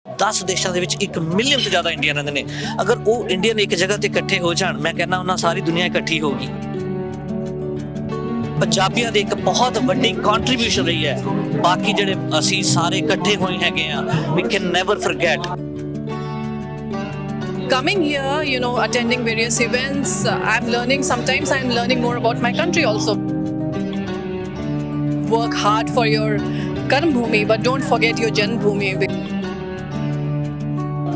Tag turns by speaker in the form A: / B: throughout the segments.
A: 10 देशों के 1 मिलियन तो ज़्यादा इंडियन रहते हैं। अगर वो इंडियन एक जगह ते इकट्ठे हो जान, मैं कहना उन्हें सारी दुनिया इकट्ठी होगी। पंजाबियों की एक बहुत वड्डी कॉन्ट्रीब्यूशन रही है। बाकी जिहड़े असी सारे इकट्ठे होए हैगे आ, we can never forget.
B: Coming here, you know, attending various events, I'm learning, sometimes I'm learning more about my country also. Work hard for your Karm Bhumi, but don't forget your Jan Bhumi.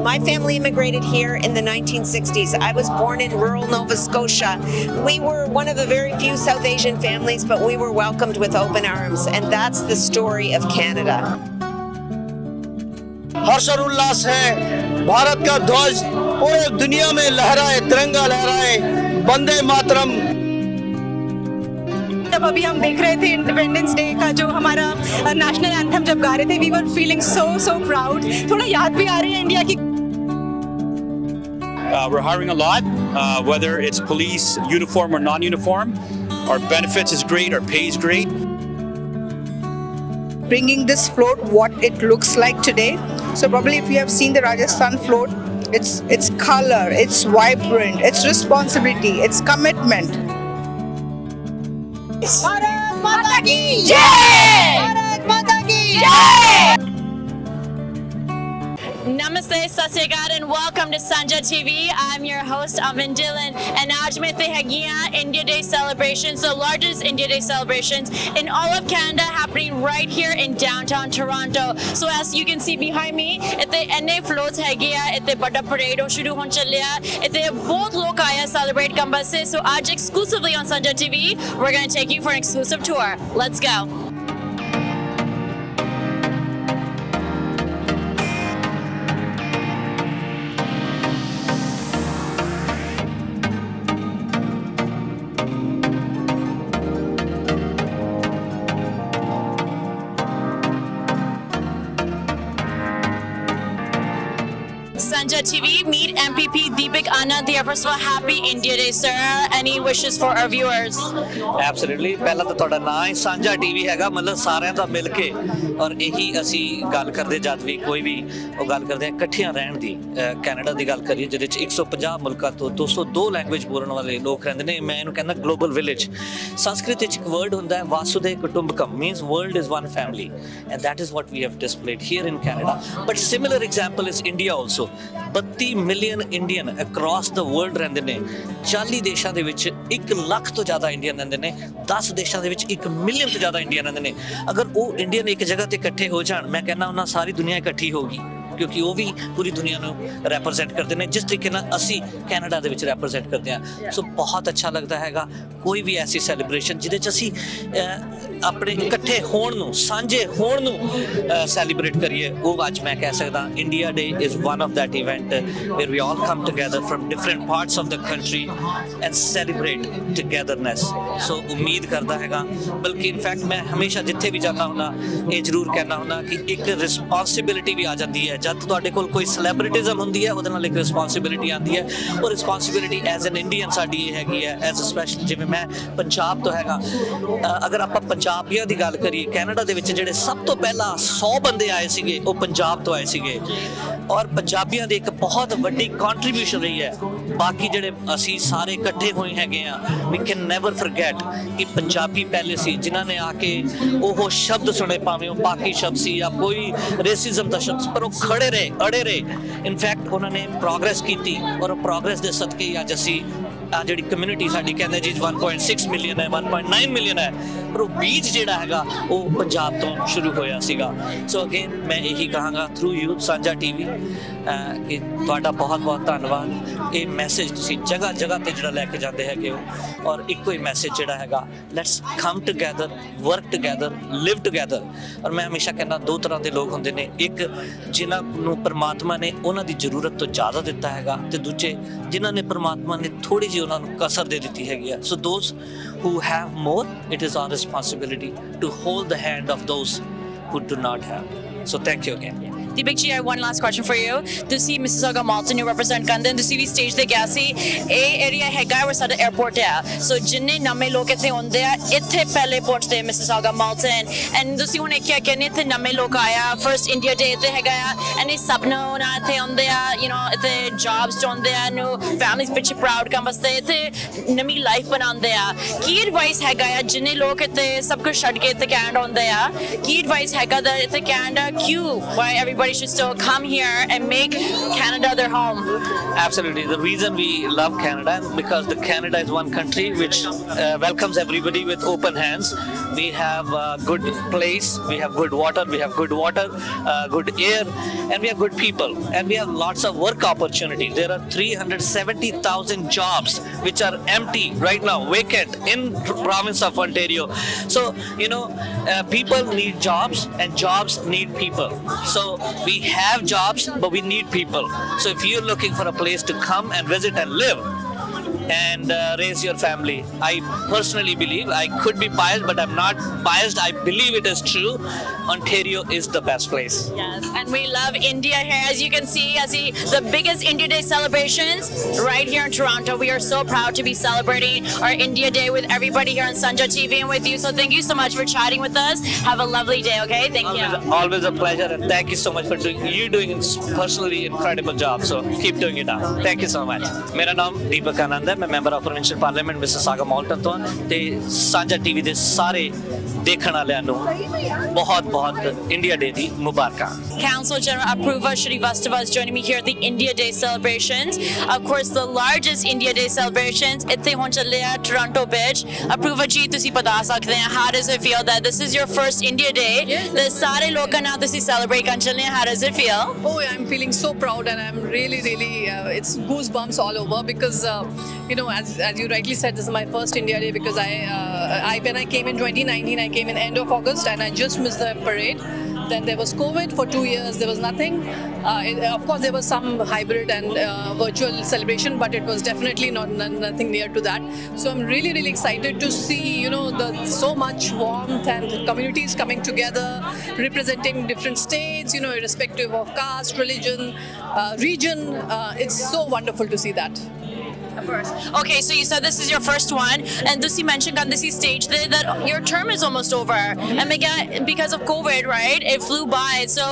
C: My family immigrated here in the 1960s. I was born in rural Nova Scotia. We were one of the very few South Asian families, but we were welcomed with open arms, and that's the story of Canada.
D: हर्ष और उल्लास है, भारत का ध्वज पूरे दुनिया में लहराए, तिरंगा लहराए, वंदे मातरम।
E: जब अभी हम देख रहे थे इंडिपेंडेंस डे का जो हमारा नेशनल एंथम जब गा रहे थे, we were feeling so proud. थोड़ा याद भी आ रही है इंडिया की।
F: We're hiring a lot, whether it's police, uniform or non-uniform. Our benefits is great, our pay is great.
G: Bringing this float what it looks like today. So probably if you have seen the Rajasthan float, it's color, it's vibrant, it's responsibility, it's commitment.
E: Bharat माता की जय! भारत माता की जय!
H: Namaste, Sat Sri Akal, and welcome to Sanjha TV. I'm your host, Amin Dillon, and aaj mein te hagiyan India Day celebrations, the largest India Day celebrations in all of Canada, happening right here in downtown Toronto. So as you can see behind me, itte enne floats hagiya, itte bada parade shuru hon chalya, itte bahut log aaya celebrate kamba se. So aaj exclusively on Sanjha TV, we're going to take you for an exclusive tour. Let's go. Sanjha TV, meet MPP Deepak Anand here. First of all, happy India Day, sir. Any wishes for our viewers?
A: Absolutely. पहला तो थोड़ा ना ही Sanjha TV हैगा, मतलब सारे दा मिल के और यही असी गल करते जद भी कोई भी वो गल करते हैं इकट्ठियां रहन दी। कैनेडा की गल करिए जिहदे 150 मुल्कां तो 202 लैंग्वेज बोलने वाले लोग रहंदे ने। मैं इहनूं कहना ग्लोबल विलेज। संस्कृत विच एक वर्ड हुंदा है वासुदेव कुटुंबकम, means world is one family, and that is what we have displayed here in Canada. But similar example is India also. 32 million Indian across the world रहंदे ने। 40 देशों के 1 लाख तो ज़्यादा इंडियन रहंदे ने। 10 देशों के 1 मिलियन तो ज़्यादा इंडियन रहंदे ने। अगर वो इंडियन एक जगह ते इकट्ठे हो जान, मैं कहना उन्हें सारी दुनिया इकट्ठी होगी, क्योंकि वो भी पूरी दुनिया को रैप्रजेंट करते हैं जिस तरीके नाल असी कैनेडा दे विच रैप्रजेंट करते हैं। सो बहुत अच्छा लगता हैगा कोई भी ऐसी सैलीब्रेशन जिहदे च असी अपने इकट्ठे होण नूं, सांझे होण नूं सैलीब्रेट करिए। वो अज मैं कह सकदा India Day is one of that event where we all come together from different parts of the country and celebrate togetherness. So उम्मीद करदा हैगा, बल्कि इनफैक्ट मैं हमेशा जिथे भी जाना हुंदा ये जरूर कहना हुंदा कि एक रिस्पॉन्सिबिलिटी भी आ जाती है। जब तुहाडे कोल कोई सैलीब्रिटिज्म हुंदी है, उहदे नाल एक रिस्पॉन्सिबिलिटी आती है। और रिस्पॉन्सिबिलिटी एज एन इंडियन साडी ये हैगी है, एज स्पैशल जिवें मैं पंजाब तो हैगा। अगर आपां पंजाबियां दी गल करिए, कैनेडा दे विच जिहड़े सब तो पहला 100 बंदे आए सीगे वो पंजाब तो आए सीगे, और पंजाबियां दी एक बहुत वड्डी कॉन्ट्रीब्यूशन रही है। बाकी जिहड़े असी सारे इकट्ठे होए हैगे आ, वी कैन नेवर फॉरगेट कि पंजाबी पहले सी जिन्हां ने आके ओह शब्द सुने, भावें वो बाकी शब्द सी या कोई रेसिज्म दा शब्द, पर वो खड़े रहे, अड़े रहे। इनफैक्ट उन्होंने प्रोग्रेस की और प्रोग्रेस के सदके अज असी जी कम्यूनिटी साडी कहते जी 1.6 मिलियन है, 1.9 मिलियन है, पर वो बीज जिहड़ा हैगा वो पंजाब तो शुरू होया सीगा। सो अगेन मैं यही कहांगा थ्रू यू सांझा टीवी कि तुहाडा बहुत बहुत धन्नवाद। ये मैसेज तुसीं जगह जगह ते जिहड़ा लैके जांदे हैगे हो, और इक्को ही मैसेज जिहड़ा हैगा let's come together, work together, live together. और मैं हमेशा कहना दो तरह के लोग होंदे ने, एक जिन्हां नूं परमात्मा ने उन्हां दी जरूरत तो ज़्यादा दिता हैगा, ते दूजे जिन्हां ने परमात्मा ने थोड़ी जी उन्होंने कसर दे दी हैगी। So those who have more, it is our responsibility to hold the hand of those who do not have. So thank you again.
H: Deepak ji, I have one last question for you. ਤੁਸੀਂ Mississauga Malton ਨੂੰ represent ਕਰਦੇ ਹੋ, ਤੁਸੀਂ ਵੀ stage ਤੇ ਗਿਆ ਸੀ, ਇਹ area ਹੈਗਾ where ਸਾਡਾ airport ਹੈ, so ਜਿੰਨੇ ਨਵੇਂ ਲੋਕ ਇੱਥੇ ਆਉਂਦੇ ਆ, ਇੱਥੇ ਪਹਿਲੇ ਪਹੁੰਚਦੇ Mississauga Malton, and ਤੁਸੀਂ ਹੁਣ ਕਿਹਾ ਕਿ ਇੱਥੇ ਨਵੇਂ ਲੋਕ ਆਇਆ, first India Day ਇੱਥੇ ਹੈਗਾ ਆ, and ਇਹ ਸਭ ਨੂੰ ਇੱਥੇ ਆਉਂਦੇ ਆ, ਇੱਥੇ jobs ਚਾਹੁੰਦੇ ਆ, ਨੂੰ families ਪਿੱਛੇ proud ਕਰਨ ਵਾਸਤੇ, ਇੱਥੇ ਨਵੀਂ life ਬਣਾਉਂਦੇ ਆ, ਕੀ advice ਹੈਗਾ ਆ ਜਿੰਨੇ ਲੋਕ ਇੱਥੇ ਸਭ ਕੁਝ ਛੱਡ ਕੇ ਇੱਥੇ ਕੈਨੇਡਾ ਆਉਂਦੇ ਆ, ਕੀ advice ਹੈਗਾ ਦਾ ਇੱਥੇ ਕੈਨੇਡਾ ਕਿਉਂ, why everybody should still come here and make Canada their home?
A: Absolutely. The reason we love Canada is because the Canada is one country which welcomes everybody with open hands. We have a good place, we have good water, good air, and we have good people, and we have lots of work opportunities. There are 370,000 jobs which are empty right now, vacant in province of Ontario. So people need jobs and jobs need people. So we have jobs but we need people. So if you're looking for a place to come and visit and live and raise your family, I personally believe, I could be biased but I'm not biased, I believe it is true, Ontario is the best place.
H: Yes, and we love India here. As you can see, the biggest India Day celebrations right here in Toronto. We are so proud to be celebrating our India Day with everybody here on Sanjha TV and with you. So thank you so much for chatting with us. Have a lovely day, okay? Thank you.
A: Always a pleasure, and thank you so much for doing personally incredible job. So keep doing it now. Thank you so much. मेरा नाम दीपक आनंद है, मैं member of provincial parliament Mississauga Malton ਤੋਂ ਤੇ ਸਾਂਝਾ TV ਦੇ ਸਾਰੇ ਦੇਖਣ ਵਾਲਿਆਂ ਨੂੰ ਬਹੁਤ ਇੰਡੀਆ ਡੇ ਦੀ ਮੁਬਾਰਕਾਂ.
H: Council General Apurva Shrivastava is joining me here at the India Day celebrations. Of course, the largest India Day celebrations ਇੱਥੇ ਹੋਣ ਚੱਲੇ ਆ Toronto ਵਿੱਚ. Apurva ਜੀ, ਤੁਸੀਂ ਬਤਾ ਸਕਦੇ ਆ, how does it feel that this is your first India Day? The ਸਾਰੇ ਲੋਕਾਂ ਨਾਲ ਤੁਸੀਂ celebrate ਕਰਨ ਚੱਲੇ ਆ, how does it feel?
B: Oh, I'm feeling so proud, and I'm really it's goosebumps all over because as you rightly said, this is my first India Day because when I came in 2019, I came in end of August and I just missed the parade. Then there was COVID for 2 years, there was nothing. Of course, there was some hybrid and virtual celebration, but it was definitely nothing near to that. So I'm really, really excited to see, so much warmth and communities coming together, representing different states, irrespective of caste, religion, region. It's so wonderful to see that.
H: Of course. Okay, so you said this is your first one, and you mentioned on this stage that your term is almost over, and because of COVID, right? It flew by. So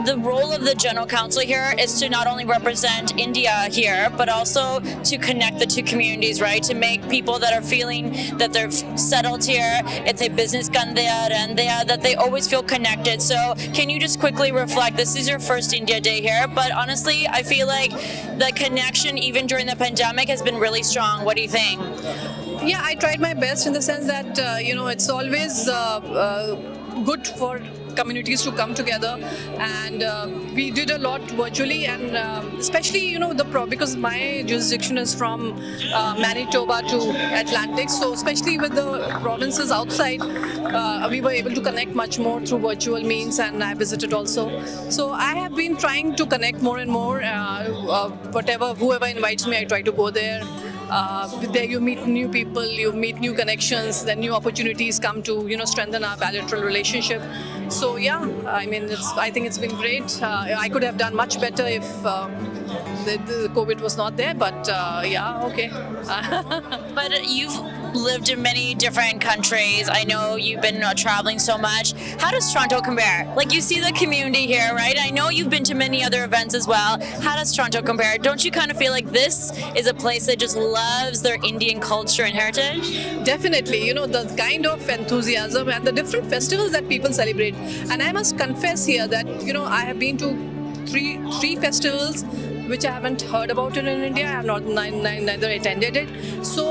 H: the role of the General Council here is to not only represent India here, but also to connect the two communities, right? To make people that are feeling that they're settled here, it's a business that they always feel connected. So can you just quickly reflect, this is your first India Day here, but honestly, I feel like the connection even during the pandemic has been really strong. What do you think?
B: Yeah, I tried my best in the sense that, it's always good for communities to come together, and we did a lot virtually, and especially because my jurisdiction is from Manitoba to Atlantic, so especially with the provinces outside, we were able to connect much more through virtual means, and I visited also. So I have been trying to connect more and more. Whoever invites me, I try to go there. There you meet new people, you meet new connections, then new opportunities come to strengthen our bilateral relationship. So yeah, I think it's been great. I could have done much better if the COVID was not there, but yeah, okay.
H: But you've lived in many different countries. I know you've been traveling so much. How does Toronto compare? Like, you see the community here, right? I know you've been to many other events as well. How does Toronto compare? Don't you kind of feel like this is a place that just loves their Indian culture and heritage?
B: Definitely, the kind of enthusiasm and the different festivals that people celebrate. And I must confess here that, I have been to three festivals which I haven't heard about it in India. I have not neither attended it. So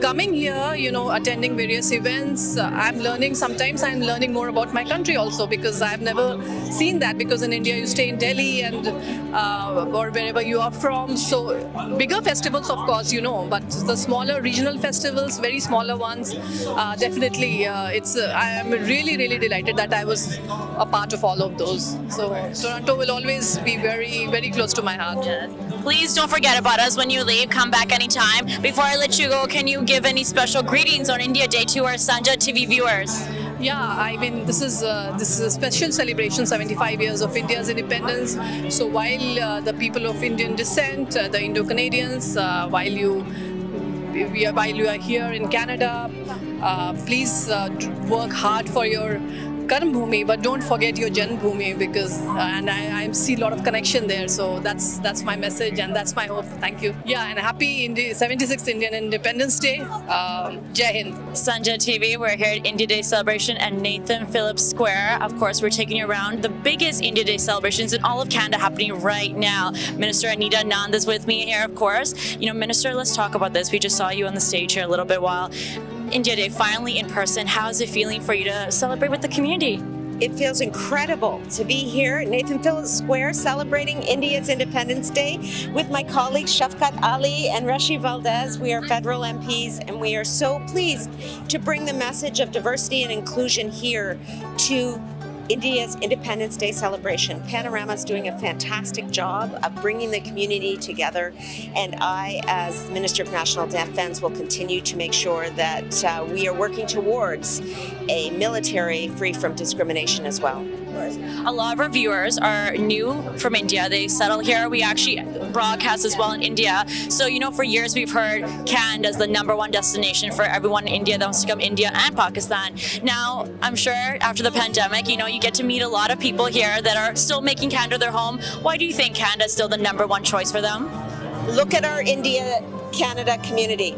B: coming here, attending various events, I'm learning. Sometimes I'm learning more about my country also, because I've never seen that. Because in India you stay in Delhi and or wherever you are from. So bigger festivals, of course, but the smaller regional festivals, very smaller ones, definitely. I am really, really delighted that I was a part of all of those. So Toronto will always be very, very close to my heart.
H: Yes. Please don't forget about us when you leave. Come back anytime. Before I let you go, can you give any special greetings on India Day to our Sanjha TV viewers?
B: Yeah, I mean, this is a special celebration, 75 years of India's independence. So while the people of Indian descent, the Indo-Canadians, while you are here in Canada, please work hard for your Karm Bhumi, but don't forget your Jan Bhumi, because and I see a lot of connection there. So that's my message and that's my hope. Thank you. Yeah, and happy 76th Indian Independence Day. Jai Hind.
H: Sanjha TV, we're here at India Day celebration at Nathan Phillips Square. Of course, we're taking you around the biggest India Day celebrations in all of Canada happening right now. Minister Anita Nand is with me here, of course. You know, Minister, let's talk about this. We just saw you on the stage here a little bit while. India Day finally in person. How is it feeling for you to celebrate with the community?
C: It feels incredible to be here at Nathan Phillips Square celebrating India's Independence Day with my colleagues Shafkat Ali and Rashi Valdez. We are federal MPs and we are so pleased to bring the message of diversity and inclusion here to India's Independence Day celebration. Panorama is doing a fantastic job of bringing the community together, and I, as Minister of National Defense, will continue to make sure that we are working towards a military free from discrimination as well.
H: A lot of our viewers are new from India. They settle here. We actually broadcast as well in India. So, you know, for years we've heard Canada as the #1 destination for everyone in India that wants to come India and Pakistan. Now, I'm sure after the pandemic, you know, you get to meet a lot of people here that are still making Canada their home. Why do you think Canada is still the #1 choice for them?
C: Look at our India-Canada community.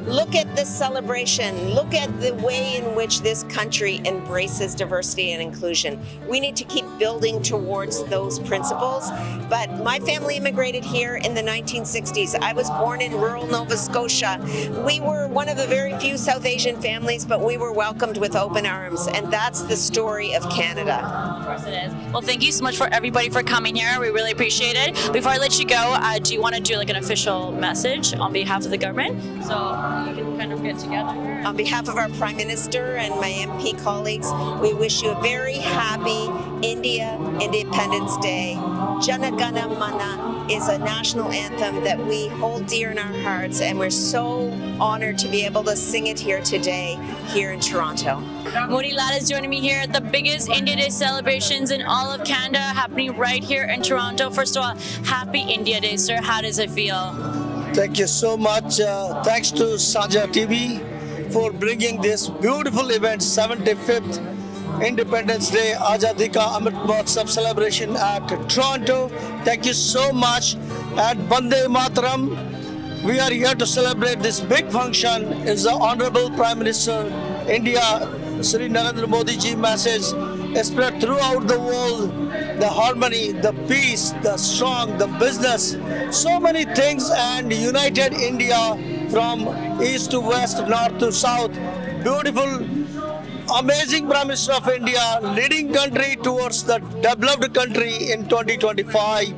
C: Look at this celebration. Look at the way in which this country embraces diversity and inclusion. We need to keep building towards those principles. But my family immigrated here in the 1960s. I was born in rural Nova Scotia. We were one of the very few South Asian families, but we were welcomed with open arms. And that's the story of Canada.
H: Of course it is. Well, thank you so much for everybody for coming here. We really appreciate it. Before I let you go, do you want to do like an official message on behalf of the government? So you can kind of get together.
C: On behalf of our Prime Minister and my MP colleagues, we wish you a very happy India Independence Day. Jana Gana Mana is a national anthem that we hold dear in our hearts, and we're so honored to be able to sing it here today, here in Toronto.
H: Modi Lal is joining me here at the biggest India Day celebrations in all of Canada happening right here in Toronto. First of all, happy India Day, sir. How does it feel?
D: Thank you so much. Thanks to Sanjha TV for bringing this beautiful event, 75th Independence Day Azadi Ka Amrit Mahotsav celebration at Toronto. Thank you so much. And Bande Mataram, we are here to celebrate this big function. Is the Honorable Prime Minister India, Sri Narendra Modi ji message spread throughout the world. The harmony, the peace, the strong, the business, so many things, and united India from east to west, north to south. Beautiful, amazing Prime Minister of India, leading country towards the developed country in 2025.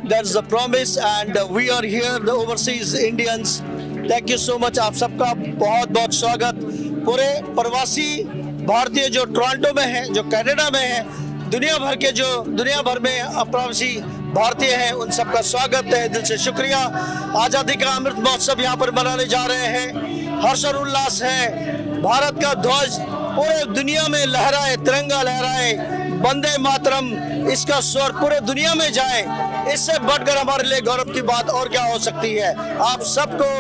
D: That's the promise, and we are here, the overseas Indians. Thank you so much. आप सबका बहुत बहुत स्वागत. पूरे प्रवासी भारतीय जो Toronto में हैं, जो कनाडा में हैं, दुनिया भर में अप्रवासी भारतीय हैं, उन सबका स्वागत है. दिल से शुक्रिया. आज़ादी का अमृत महोत्सव यहाँ पर मनाने जा रहे हैं. हर्ष और उल्लास है. भारत का ध्वज पूरे दुनिया में लहराए, तिरंगा लहराए. वंदे मातरम, इसका स्वर पूरे दुनिया में जाए. इससे बढ़कर हमारे लिए गौरव की बात और क्या हो सकती है. आप सबको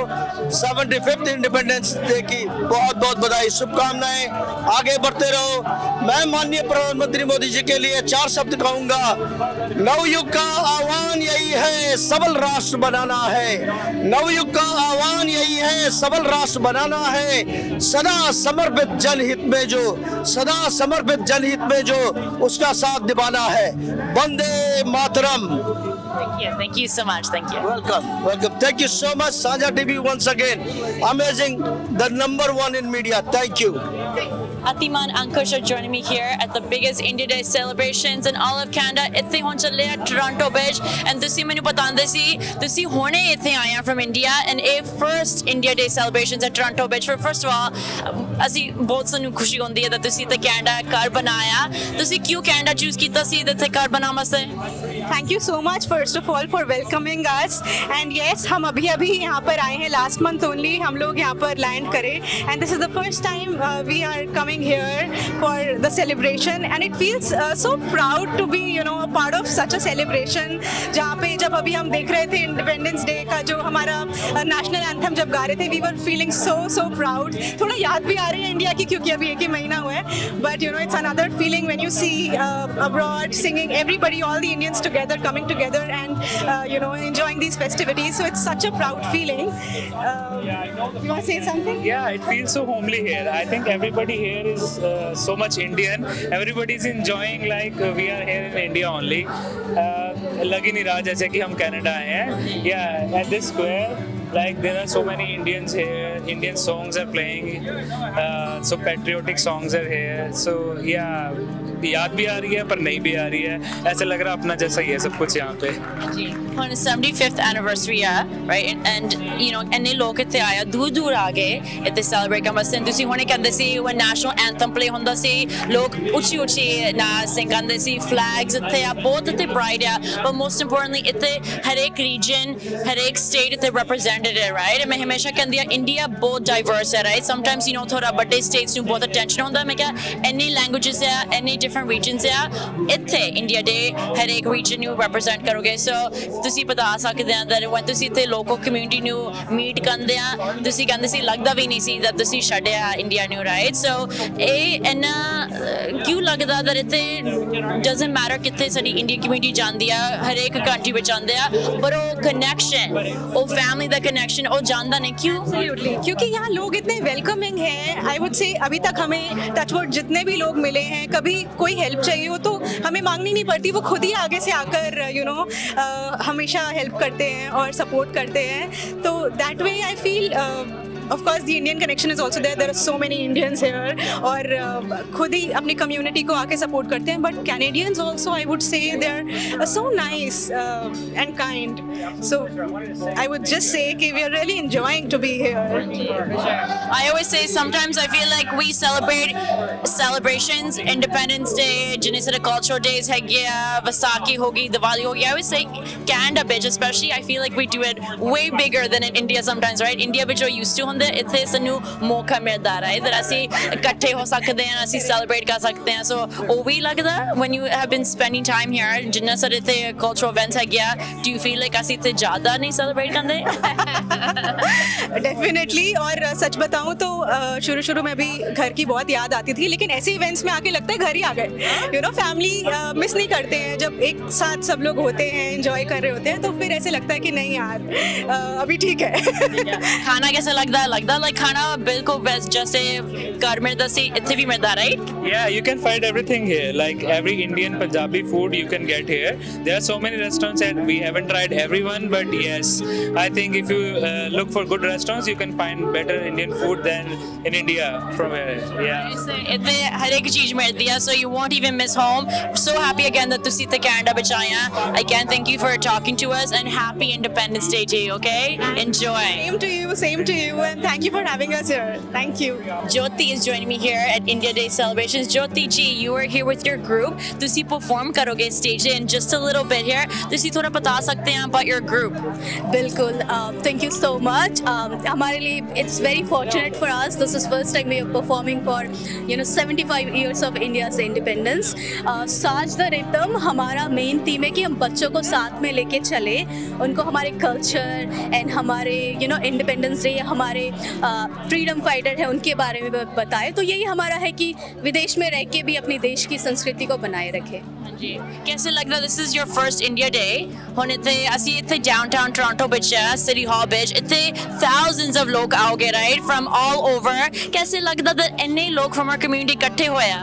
D: 75th इंडिपेंडेंस डे की बहुत बहुत बधाई, शुभकामनाएं. आगे बढ़ते रहो. मैं माननीय प्रधानमंत्री मोदी जी के लिए 4 शब्द कहूंगा. नवयुग का आह्वान यही है, सबल राष्ट्र बनाना है. नवयुग का आह्वान यही है, सबल राष्ट्र बनाना है. सदा समर्पित जनहित में जो, सदा समर्पित जनहित में जो, उसका साथ निभाना है. Vande Mataram.
H: Thank you so much. Thank you.
D: Welcome. Thank you so much, Sanjha TV once again. Amazing, the #1 in media. Thank you.
H: Atiman Ankush are joining me here at the biggest India Day celebrations in all of Canada. ਇੱਥੇ ਹੁਣ ਚੱਲੇ ਆ Toronto ਵਿੱਚ, and ਤੁਸੀਂ ਮੈਨੂੰ ਬਤਾਉਂਦੇ ਸੀ ਤੁਸੀਂ ਹੁਣੇ ਇੱਥੇ ਆਏ ਆ from India, and a first India Day celebrations at Toronto ਵਿੱਚ. First of all, ਅਸੀਂ ਬਹੁਤ ਸਾਨੂੰ ਖੁਸ਼ੀ ਹੁੰਦੀ ਹੈ ਕਿ ਤੁਸੀਂ ਤੇ ਕੈਨੇਡਾ ਘਰ ਬਣਾਇਆ ਤੁਸੀਂ ਕਿਉਂ ਕੈਨੇਡਾ ਚੂਜ਼ ਕੀਤਾ ਸੀ ਇੱਥੇ ਘਰ ਬਣਾਉਣ ਵਾਸਤੇ
E: Thank you so much first of all for welcoming us and yes हम अभी यहाँ पर आए हैं last month only हम लोग यहाँ पर land करे and this is the first time we are coming here for the celebration and it feels so proud to be you know a part of such a celebration जहाँ पे जब अभी हम देख रहे थे Independence Day का जो हमारा national anthem जब गा रहे थे we were feeling so proud थोड़ा याद भी आ रही है इंडिया की क्योंकि अभी एक ही महीना हुआ है but you know it's another feeling when you see abroad singing everybody all the Indians together coming together and you know enjoying these festivities so it's such a proud feeling you want to say something
I: yeah it feels so homely here I think everybody here is so much Indian everybody is enjoying like we are here in India only लग ही नहीं रहा जैसे कि हम Canada आए हैं yeah at this square like there are so many Indians here Indian songs are playing so patriotic songs are here so yeah याद भी आ रही है पर नहीं भी आ रही है ऐसा लग रहा अपना जैसा ही है सब कुछ यहाँ पे
H: on 75th anniversary right and you know ਇੰਨੇ ਲੋਕ ਇੱਥੇ ਆਇਆ ਦੂਰ ਆ ਗਏ ਇੱਥੇ ਸੈਲੀਬ੍ਰੇਟ ਕਰਨ ਵਾਸਤੇ ਤੁਸੀਂ ਹੁਣੇ ਕਹਿੰਦੇ ਸੀ when national anthem play ਹੁੰਦਾ ਸੀ ਲੋਕ ਉੱਚੀ ਨਾਚ ਕਰਦੇ ਸੀ flags ਇੱਥੇ ਆ ਬਹੁਤ ਇੱਥੇ pride ਆ but most importantly ਇੱਥੇ ਹਰੇਕ region ਹਰੇਕ state ਇੱਥੇ represented ਹੈ right ਮੈਂ ਹਮੇਸ਼ਾ ਕਹਿੰਦੀ ਆ ਇੰਡੀਆ ਬਹੁਤ diverse ਹੈ right sometimes you know ਥੋੜਾ ਵੱਡੇ states ਨੂੰ ਬਹੁਤ attention ਹੁੰਦਾ ਮੈਂ ਕਿਹਾ ਇੰਨੀ languages ਆ ਇੰਨੀ different regions ਆ ਇੱਥੇ ਇੰਡੀਆ ਦੇ ਹਰੇਕ region ਨੂੰ represent ਕਰੋਗੇ so ਤੁਸੀਂ ਬਤਾ ਸਕਦੇ ਆ that when ਤੁਸੀਂ ਇੱਥੇ local community ਨੂੰ meet ਕਰਦੇ ਆ ਤੁਸੀਂ ਕਹਿੰਦੇ ਸੀ ਲੱਗਦਾ ਵੀ ਨਹੀਂ ਸੀ that ਤੁਸੀਂ ਛੱਡਿਆ ਇੰਡੀਆ ਨੂੰ right so ਇਹ ਇੰਨਾ ਕਿਉਂ ਲੱਗਦਾ that ਇੱਥੇ doesn't matter ਕਿੱਥੇ ਸਾਡੀ ਇੰਡੀਅਨ community ਜਾਂਦੀ ਆ ਹਰੇਕ country ਵਿੱਚ ਜਾਂਦੇ ਆ but ਉਹ connection ਉਹ family ਦਾ connection ਉਹ ਜਾਂਦਾ नहीं क्यों
E: Absolutely क्योंकि यहाँ लोग इतने welcoming हैं I would say अभी तक हमें touchwood जितने भी लोग मिले हैं कभी कोई हेल्प चाहिए हो तो हमें मांगनी नहीं पड़ती वो खुद ही आगे से आकर you know हमेशा हेल्प करते हैं और सपोर्ट करते हैं तो that way I feel of course the Indian connection is also there are so many Indians here और खुद ही अपनी community को आके support करते हैं but Canadians also I would say they're so nice and kind so I would just say कि we are really enjoying to be here
H: I always say sometimes I feel like we celebrate celebrations Independence Day जिन्हें सारे cultural days है गया वैसाखी होगी दिवाली होगी I always say Canada bitch especially I feel like we do it way bigger than in India sometimes right India which are used to ਇੱਥੇ ਸਾਨੂੰ ਮੌਕਾ ਮਿਲਦਾ ਹੈ ਇਧਰ ਅਸੀਂ ਇਕੱਠੇ ਹੋ ਸਕਦੇ ਹਾਂ ਅਸੀਂ ਸੈਲੀਬ੍ਰੇਟ ਕਰ ਸਕਦੇ ਹਾਂ ਸੋ ਉਹ ਵੀ ਲੱਗਦਾ when you have been spending time here ਜਿੰਨਾ ਸਾਰੇ ਇੱਥੇ cultural events ਹੈਗੇ ਆ do you feel like ਅਸੀਂ ਇੱਥੇ ਜ਼ਿਆਦਾ ਨਹੀਂ ਸੈਲੀਬ੍ਰੇਟ ਕਰਦੇ
E: डेफिनेटली और सच बताऊं तो शुरू में भी घर की बहुत याद आती थी लेकिन ऐसे इवेंट्स में आके लगता है घर ही आ गए यू नो फैमिली मिस नहीं करते हैं जब एक साथ सब लोग होते हैं एंजॉय कर रहे होते हैं तो फिर ऐसे लगता है कि नहीं यार अभी ठीक है
H: खाना कैसा लगता है like खाना बिल्कुल बेस्ट जैसे घर में दसी इतने भी मिलता right
I: yeah you can find everything here like every Indian Punjabi food you can get here there are so many restaurants and we haven't tried everyone but yes I think if you look for good restaurants you can find better Indian food than in India from here yeah
H: इतने हर एक चीज मिलती है so you won't even miss home so happy again that तुसी ते Canada ਵਿੱਚ ਆਇਆ again thank you for talking to us and happy Independence Day to you okay enjoy
E: same to you and thank you for having us here thank you
H: Jyoti is joining me here at India Day celebrations Jyoti ji you are here with your group तुसी perform करोगे stage in just a little bit here तुसी थोड़ा बता सकते हैं about your group
J: बिल्कुल thank you so much हमारे लिए it's very fortunate for us this is first time we are performing for you know 75 years of India's independence साज the rhythm हमारा मेन थीम है कि हम बच्चों को साथ में लेके चले उनको हमारे कल्चर एंड हमारे you know इंडिपेंडेंस डे हमारे फ्रीडम फाइटर है उनके बारे में बताए तो यही हमारा है कि विदेश में रह के भी अपनी देश की संस्कृति को बनाए रखे
H: कैसे लग रहा this is your first India day ਹੁਣ ਇੱਥੇ ਅਸੀਂ ਇੱਥੇ ਡਾਊਨਟਾਊਨ ਟੋਰਾਂਟੋ ਵਿੱਚ ਸਿਟੀ ਹਾਲ ਵਿੱਚ ਇੱਥੇ thousands of लोग आओगे right from all over कैसे लगता है इतने लोग from our community इकट्ठे होया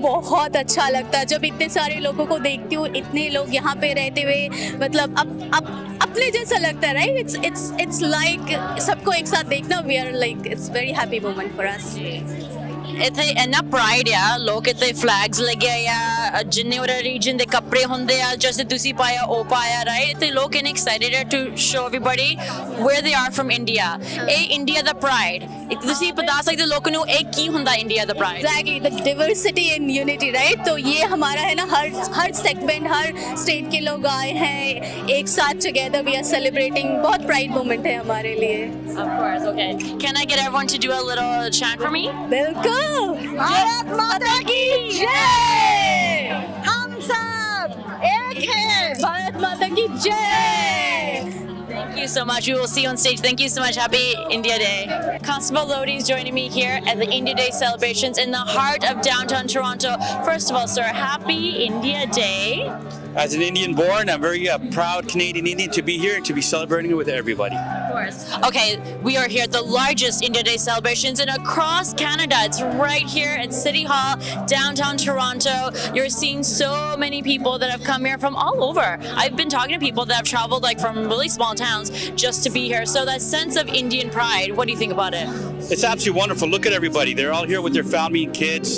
J: बहुत अच्छा लगता है जब इतने सारे लोगों को देखती हूँ इतने लोग यहाँ पे रहते हुए मतलब अब अपने जैसा लगता है राइट इट्स लाइक सबको एक साथ देखना we are like it's very happy moment for us
H: ਇੱਥੇ ਇੰਨਾ ਪ੍ਰਾਈਡ ਆ ਲੋਕ ਇੱਥੇ ਫਲੈਗਸ ਲੱਗੇ ਆ ਜਿੰਨੇ ਉਹਦੇ ਰੀਜਨ ਦੇ ਕੱਪੜੇ ਹੁੰਦੇ ਆ ਜਿਵੇਂ ਤੁਸੀਂ ਪਾਇਆ ਉਹ ਪਾਇਆ ਰਾਈਟ ਇੱਥੇ ਲੋਕ ਇਨ excited to show everybody where they are from India ਇਹ ਇੰਡੀਆ ਦਾ ਪ੍ਰਾਈਡ ਤੁਸੀਂ ਬਤਾ ਸਕਦੇ ਲੋਕਾਂ ਨੂੰ ਇਹ ਕੀ ਹੁੰਦਾ ਇੰਡੀਆ ਦਾ pride
J: exactly the diversity in unity right तो ये हमारा है ना हर सेगमेंट हर स्टेट के लोग आए हैं एक साथ टुगेदर वी आर सेलिब्रेटिंग बहुत प्राइड मोमेंट है हमारे लिए
H: Of course, okay. Can I get everyone to do a little chant for me?
J: बिल्कुल भारत माता की जय हम सब एक हैं भारत माता की जय
H: Thank you so much. We will see you on stage. Thank you so much. Happy India Day. Constable Lodi is joining me here at the India Day celebrations in the heart of downtown Toronto. First of all, sir, happy India Day.
F: As an Indian born, I'm very proud Canadian Indian to be here and to be celebrating it with everybody.
H: Of course. Okay, we are here at the largest India Day celebrations and across Canada. It's right here at City Hall, downtown Toronto. You're seeing so many people that have come here from all over. I've been talking to people that have traveled like from really small towns just to be here. So that sense of Indian pride, what do you think about it?
F: It's absolutely wonderful. Look at everybody. They're all here with their family and kids.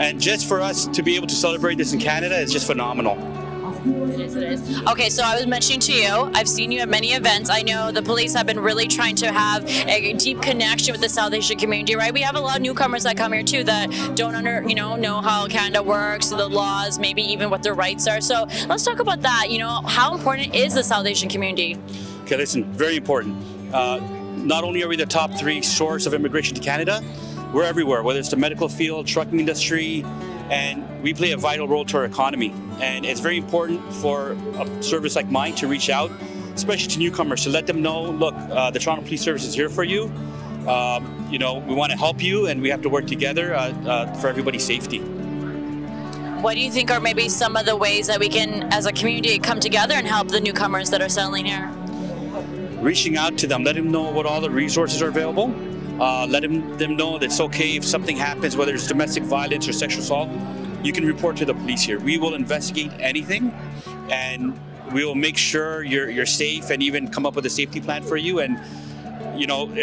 F: And just for us to be able to celebrate this in Canada is just phenomenal.
H: It is. Okay, so I was mentioning to you, I've seen you at many events. I know the police have been really trying to have a deep connection with the South Asian community, right? We have a lot of newcomers that come here too that don't know how Canada works, the laws, maybe even what their rights are. So let's talk about that. How important is the South Asian community?
F: Okay, listen, very important. Not only are we the top 3 source of immigration to Canada, we're everywhere, whether it's the medical field, trucking industry, and we play a vital role to our economy. And it's very important for a service like mine to reach out, especially to newcomers, to let them know, look, the Toronto Police Service is here for you. We want to help you, and we have to work together for everybody's safety.
H: What do you think are maybe some of the ways that we can, as a community, come together and help the newcomers that are settling here?
F: Reaching out to them, let them know what all the resources are available. Let them know that it's okay if something happens, whether it's domestic violence or sexual assault, you can report to the police here. We will investigate anything, and we will make sure you're safe and even come up with a safety plan for you. And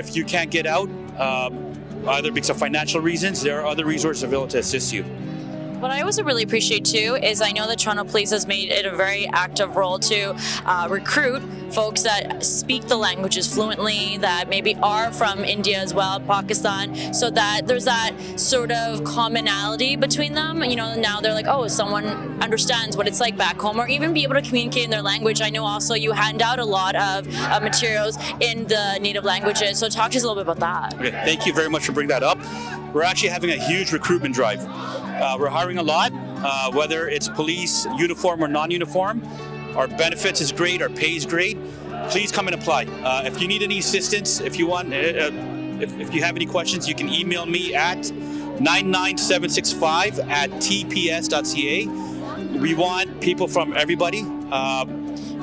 F: if you can't get out, either because of financial reasons, there are other resources available to assist you.
H: What I also really appreciate too is I know the Toronto Police has made it a very active role to recruit folks that speak the languages fluently, that maybe are from India as well, Pakistan, so that there's that sort of commonality between them. Now they're like, oh, someone understands what it's like back home, or even be able to communicate in their language. I know also you hand out a lot of materials in the native languages, so talk to us a little bit about that.
F: Okay, thank you very much for bringing that up. We're actually having a huge recruitment drive. We're hiring a lot, whether it's police, uniform or non-uniform. Our benefits is great, our pay is great. Please come and apply. If you need any assistance, if you have any questions, you can email me at 99765@tps.ca. We want people from everybody.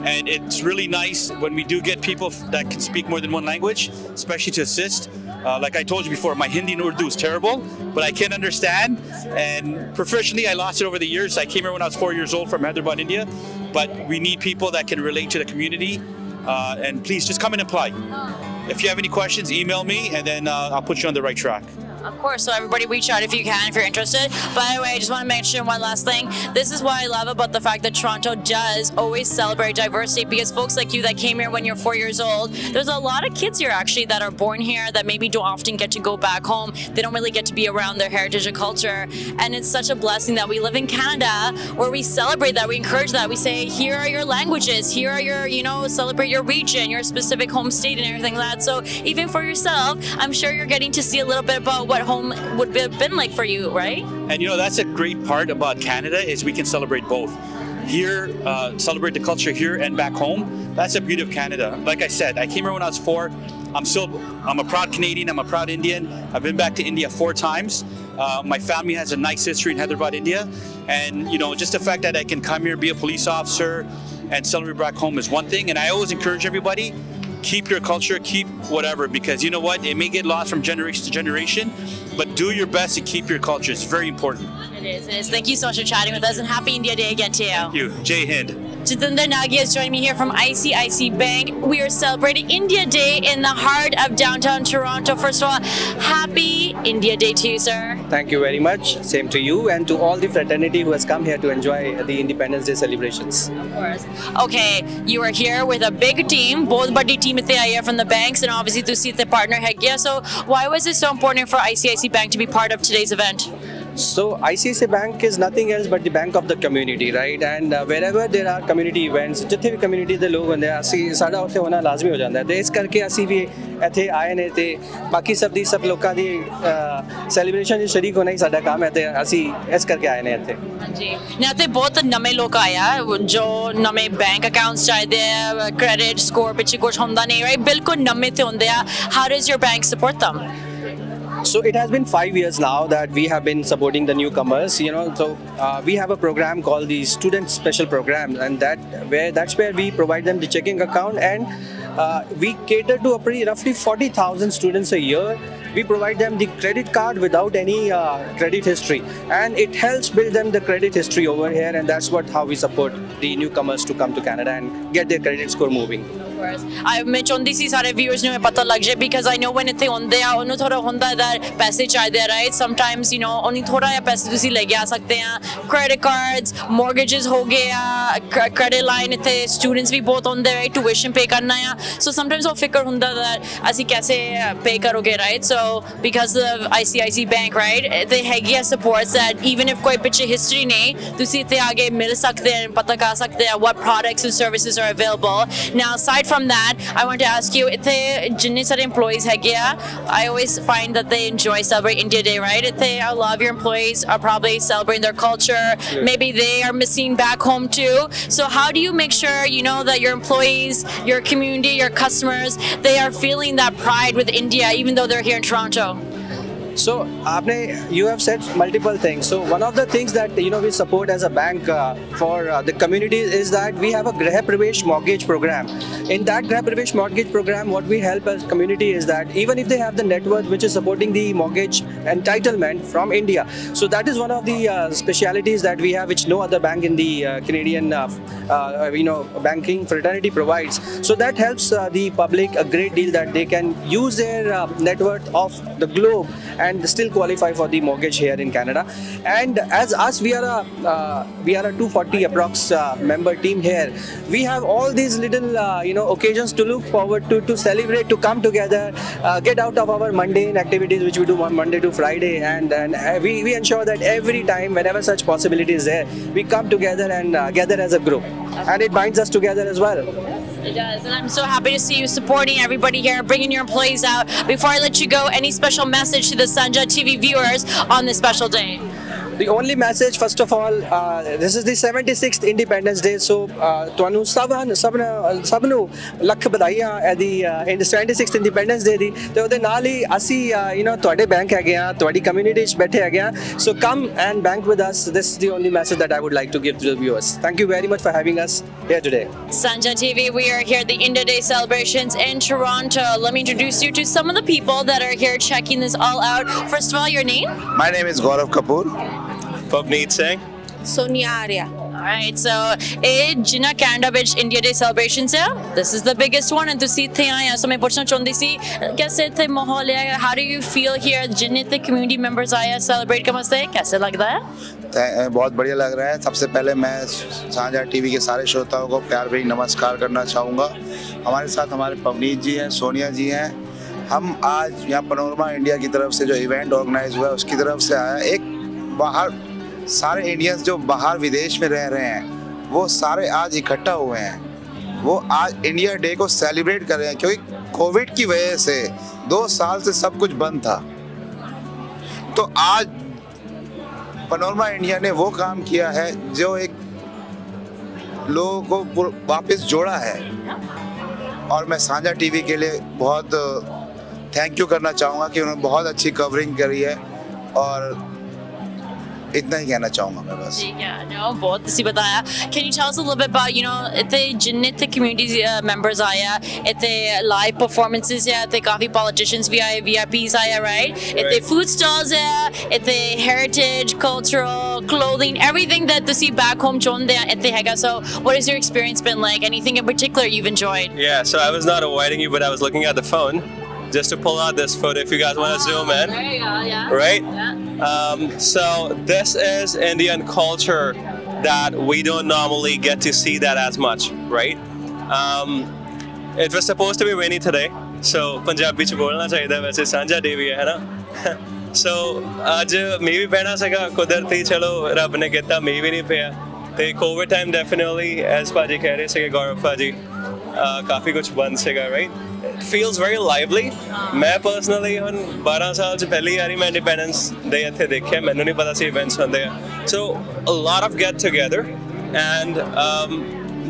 F: And it's really nice when we do get people that can speak more than one language, especially to assist. Like I told you before, my Hindi and Urdu is terrible, but I can understand. And professionally, I lost it over the years. I came here when I was 4 years old from Hyderabad, India. But we need people that can relate to the community. And please just come and apply. If you have any questions, email me, and then I'll put you on the right track.
H: Of course, so everybody reach out if you can, if you're interested. By the way, I just want to mention one last thing. This is what I love about the fact that Toronto does always celebrate diversity, because folks like you that came here when you're 4 years old, there's a lot of kids here actually that are born here that maybe don't often get to go back home. They don't really get to be around their heritage and culture. And it's such a blessing that we live in Canada where we celebrate that, we encourage that. We say, here are your languages, here are your, celebrate your region, your specific home state and everything like that. So even for yourself, I'm sure you're getting to see a little bit about what home would have been like for you, right?
F: And that's a great part about Canada is we can celebrate both. Here, celebrate the culture here and back home. That's the beauty of Canada. Like I said, I came here when I was 4. I'm a proud Canadian, I'm a proud Indian. I've been back to India 4 times. My family has a nice history in Hyderabad, India. And, just the fact that I can come here, be a police officer, and celebrate back home is one thing. And I always encourage everybody, keep your culture, keep whatever, because you know what? It may get lost from generation to generation, but do your best to keep your culture. It's very important.
H: It is. Thank you so much for chatting with us, and happy India Day again to you.
F: Thank you. Jai Hind.
H: Jitendra Nagi has joined me here from ICICI Bank. We are celebrating India Day in the heart of downtown Toronto. First of all, happy India Day to you, sir.
K: Thank you very much. Same to you and to all the fraternity who has come here to enjoy the Independence Day celebrations.
H: Of course. Okay, you are here with a big team. Both body team itte aaye from the banks, and obviously to see the partner hai. So why was it so important for ICICI Bank to be part of today's event?
K: So ICICI Bank is nothing else but the bank of the community, right? And wherever there are community events, जितने भी community दे लोग होंगे, असी साड़ा उत्थे होना लाज़मी हो जाता है. तो इस करके असी भी इत्थे आए ने ते बाकी सब लोगों दी celebration में शरीक होना ही साड़ा काम है. ते असी इस करके आए ने इत्थे.
H: जी. ना ते बहुत नमे लोग आया जो नमे बैंक accounts चाहिए, credit score पिछे कुछ होंदा नहीं, right? बिल्कुल नमे थे होंदे आ. How does your bank support them?
K: So it has been 5 years now that we have been supporting the newcomers, you know. So we have a program called the Student Special Program, and that's where we provide them the checking account, and we cater to roughly 40,000 students a year. We provide them the credit card without any credit history, and it helps build them the credit history over here, and that's how we support the newcomers to come to Canada and get their credit score moving.
H: मैं चाहती सी सारे viewers ने पता लग जाए, because I know when इतने होंदे आ उन्हें थोड़ा होंदा है that पैसे चाहिए, right? Sometimes you know उन्हें थोड़ा या पैसे तुसी लेके आ सकते हैं. Credit cards, mortgages हो गया, credit line इतने students भी बहुत होंदे, right? Tuition pay करना है. So sometimes वो फिकर होंदा that असी कैसे pay करोगे, right? So because of ICICI Bank, right? they have supports that even if कोई पिछे history नहीं, तुसी इतने आगे मिल सकते हैं, पता कर सकते हैं what products and services are available. Now aside from that, I want to ask you, इतने जितने सारे employees है क्या? I always find that they enjoy celebrating India Day, right? इतने a lot of your employees are probably celebrating their culture. Maybe they are missing back home too. So how do you make sure you know that your employees, your community, your customers, they are feeling that pride with India, even though they're here in Toronto?
K: So, you have said multiple things. So, one of the things that we support as a bank for the community is that we have a Grah Pravesh mortgage program. In that Grah Pravesh mortgage program, what we help as community is that even if they have the net worth which is supporting the mortgage entitlement from India, so that is one of the specialities that we have, which no other bank in the Canadian banking fraternity provides. So that helps the public a great deal, that they can use their net worth of the globe and still qualify for the mortgage here in Canada. And as us, we are a 240 approx member team here. We have all these little occasions to look forward to celebrate, to come together, get out of our mundane activities which we do on Monday to Friday, and we ensure that every time, whenever such possibility is there, we come together and gather as a group, and it binds us together as well.
H: It does, and I'm so happy to see you supporting everybody here, bringing your employees out. Before I let you go, any special message to the Sanjha TV viewers on this special day?
K: The only message, first of all, this is the 76th Independence Day, so ਤੁਹਾਨੂੰ ਸਭ ਨੂੰ ਲੱਖ ਵਧਾਈਆਂ ਇਹਦੀ 76th Independence Day ਦੀ, ਤੇ ਉਹਦੇ ਨਾਲ ਹੀ ਅਸੀਂ ਤੁਹਾਡੇ ਬੈਂਕ ਹੈਗੇ ਆ, ਤੁਹਾਡੀ ਕਮਿਊਨਿਟੀ 'ਚ ਬੈਠੇ ਹੈਗੇ ਆ. So come and bank with us. This is the only message that I would like to give to the viewers. Thank you very much for having us here today.
H: Sanjha TV, we are here at the India Day celebrations in Toronto. Let me introduce you to some of the people that are here checking this all out. First of all, your name?
L: My name is Gaurav Kapoor. Pavneet Singh.
C: Sonia Arya.
H: Alright, so Jina Canada which India Day celebrations hai, this is the biggest one, and to see the aaya, so main puchna chahndi si kaise the mahol hai, how do you feel here, jinne the community members aaya celebrate ka waste, kaise lagda hai?
L: बहुत बढ़िया लग रहा है. सबसे पहले मैं सांझा TV के सारे श्रोताओं को प्यार भरी नमस्कार करना चाहूँगा. हमारे साथ हमारे पवनीत जी हैं, सोनिया जी हैं. हम आज यहाँ पनोरमा इंडिया की तरफ से जो इवेंट ऑर्गेनाइज हुआ है उसकी तरफ से आया. एक बाहर सारे इंडियंस जो बाहर विदेश में रह रहे हैं वो सारे आज इकट्ठा हुए हैं. वो आज इंडिया डे को सेलिब्रेट कर रहे हैं, क्योंकि कोविड की वजह से 2 साल से सब कुछ बंद था. तो आज पनोरमा इंडिया ने वो काम किया है जो एक लोगों को वापस जोड़ा है, और मैं सांझा टीवी के लिए बहुत थैंक यू करना चाहूँगा कि उन्होंने बहुत अच्छी कवरिंग करी है. और इतना ही कहना चाहूँगा मैं बस।
H: ठीक है, no, बहुत अच्छी बताया। Can you tell us a little bit about, you know, इतने जिन्ने इतने community members आया, इतने live performances है, इतने काफी politicians भी आए, VIPs आया, right? इतने food stalls है, इतने heritage, cultural, clothing, everything that you see back home Chonde हैं इतने हैगा. So what has your experience been like? Anything in particular you've enjoyed?
M: Yeah, so I was not avoiding you, but I was looking at the phone just to pull out this photo if you guys want to zoom in.
H: There you go, yeah.
M: Right?
H: Yeah.
M: So this is Indian culture that we don't normally get to see that as much, right? It was supposed to be rainy today, so Punjabi ch bolna chahiye वैसे Sanjha TV है ना. So आज मैं भी पहना सका कुदरती चलो रब ने कहता मैं भी नहीं पिया. ते कोविड टाइम डेफिनेटली as पाजी कह रहे थे गौरव पाजी काफी कुछ बंद सेगा, right? It feels very lively. मैं personally ਹੁਣ 12 साल च पहली बारी मैं इंडिपेंडेंस डे ਇੱਥੇ ਦੇਖਿਆ, ਮੈਨੂੰ ਨਹੀਂ ਪਤਾ ਸੀ ਇਵੈਂਟਸ ਹੁੰਦੇ ਆ. So a lot of get together and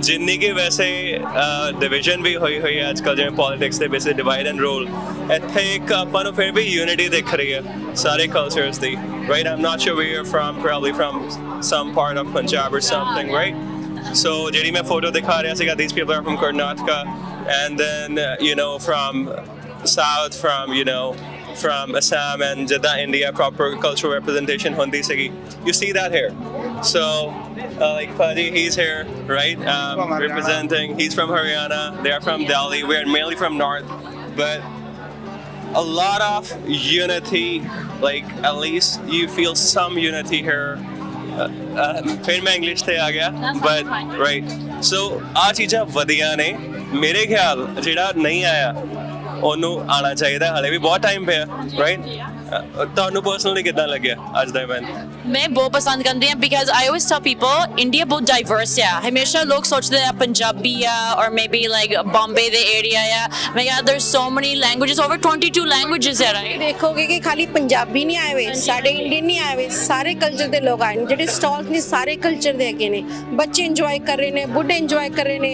M: ਜਿੰਨੀ ਕਿ ਵੈਸੇ ਡਿਵੀਜ਼ਨ ਵੀ ਹੋਈ ਹੈ ਅੱਜ ਕੱਲ੍ਹ ਜਿਵੇਂ ਪੋਲਿਟਿਕਸ ਦੇ ਵਿੱਚ ਡਿਵਾਈਡ ਐਂਡ ਰੂਲ, ਇੱਥੇ ਇੱਕ ਆਪਾਂ ਨੂੰ ਫਿਰ ਵੀ ਯੂਨਿਟੀ ਦਿਖ ਰਹੀ ਹੈ ਸਾਰੇ cultures the, right? I'm not sure where you're from, probably from some part of Punjab or something, right? So ਜਿਹੜੀ ਮੈਂ ਫੋਟੋ ਦਿਖਾ ਰਿਹਾ ਸੀਗਾ, these people are from Karnataka and then you know from south, from you know from Assam and Jeddah, India, proper cultural representation hundi sigi. You see that here. So like Paji, he's here, right? Representing, he's from Haryana, they're from Delhi, we're mainly from north, but a lot of unity, like at least you feel some unity here. फिर मैं English से आ गया, but right. So आ चीज़ां वधिया ने मेरे ख्याल ਜਿਹੜਾ ਨਹੀਂ ਆਇਆ ਉਹਨੂੰ ਆਣਾ ਚਾਹੀਦਾ, ਹਲੇ ਵੀ ਬਹੁਤ ਟਾਈਮ ਪਿਆ, ਰਾਈਟ? ਤੁਹਾਨੂੰ ਪਰਸਨਲੀ ਕਿੱਦਾਂ ਲੱਗਿਆ ਅੱਜ ਦਾ ਇਵੈਂਟ?
H: मैं बहुत पसंद करती हूँ because I always tell people India बहुत diverse है. हमेशा लोग सोचते हैं पंजाबी है or maybe like Bombay the area है. मैं यार there's so many languages, over 22 languages है, right?
N: देखोगे कि खाली पंजाबी नहीं आए हुए, सारे इंडियन नहीं आए हुए, सारे कल्चर के लोग आए ਜਿਹੜੇ ਸਟਾਲਸ ਨੇ ਸਾਰੇ ਕਲਚਰ ਦੇ ਹੈਗੇ ਨੇ. ਬੱਚੇ ਇੰਜੋਏ ਕਰ ਰਹੇ ਨੇ, ਬੁੱਢੇ ਇੰਜੋਏ ਕਰ ਰਹੇ ਨੇ,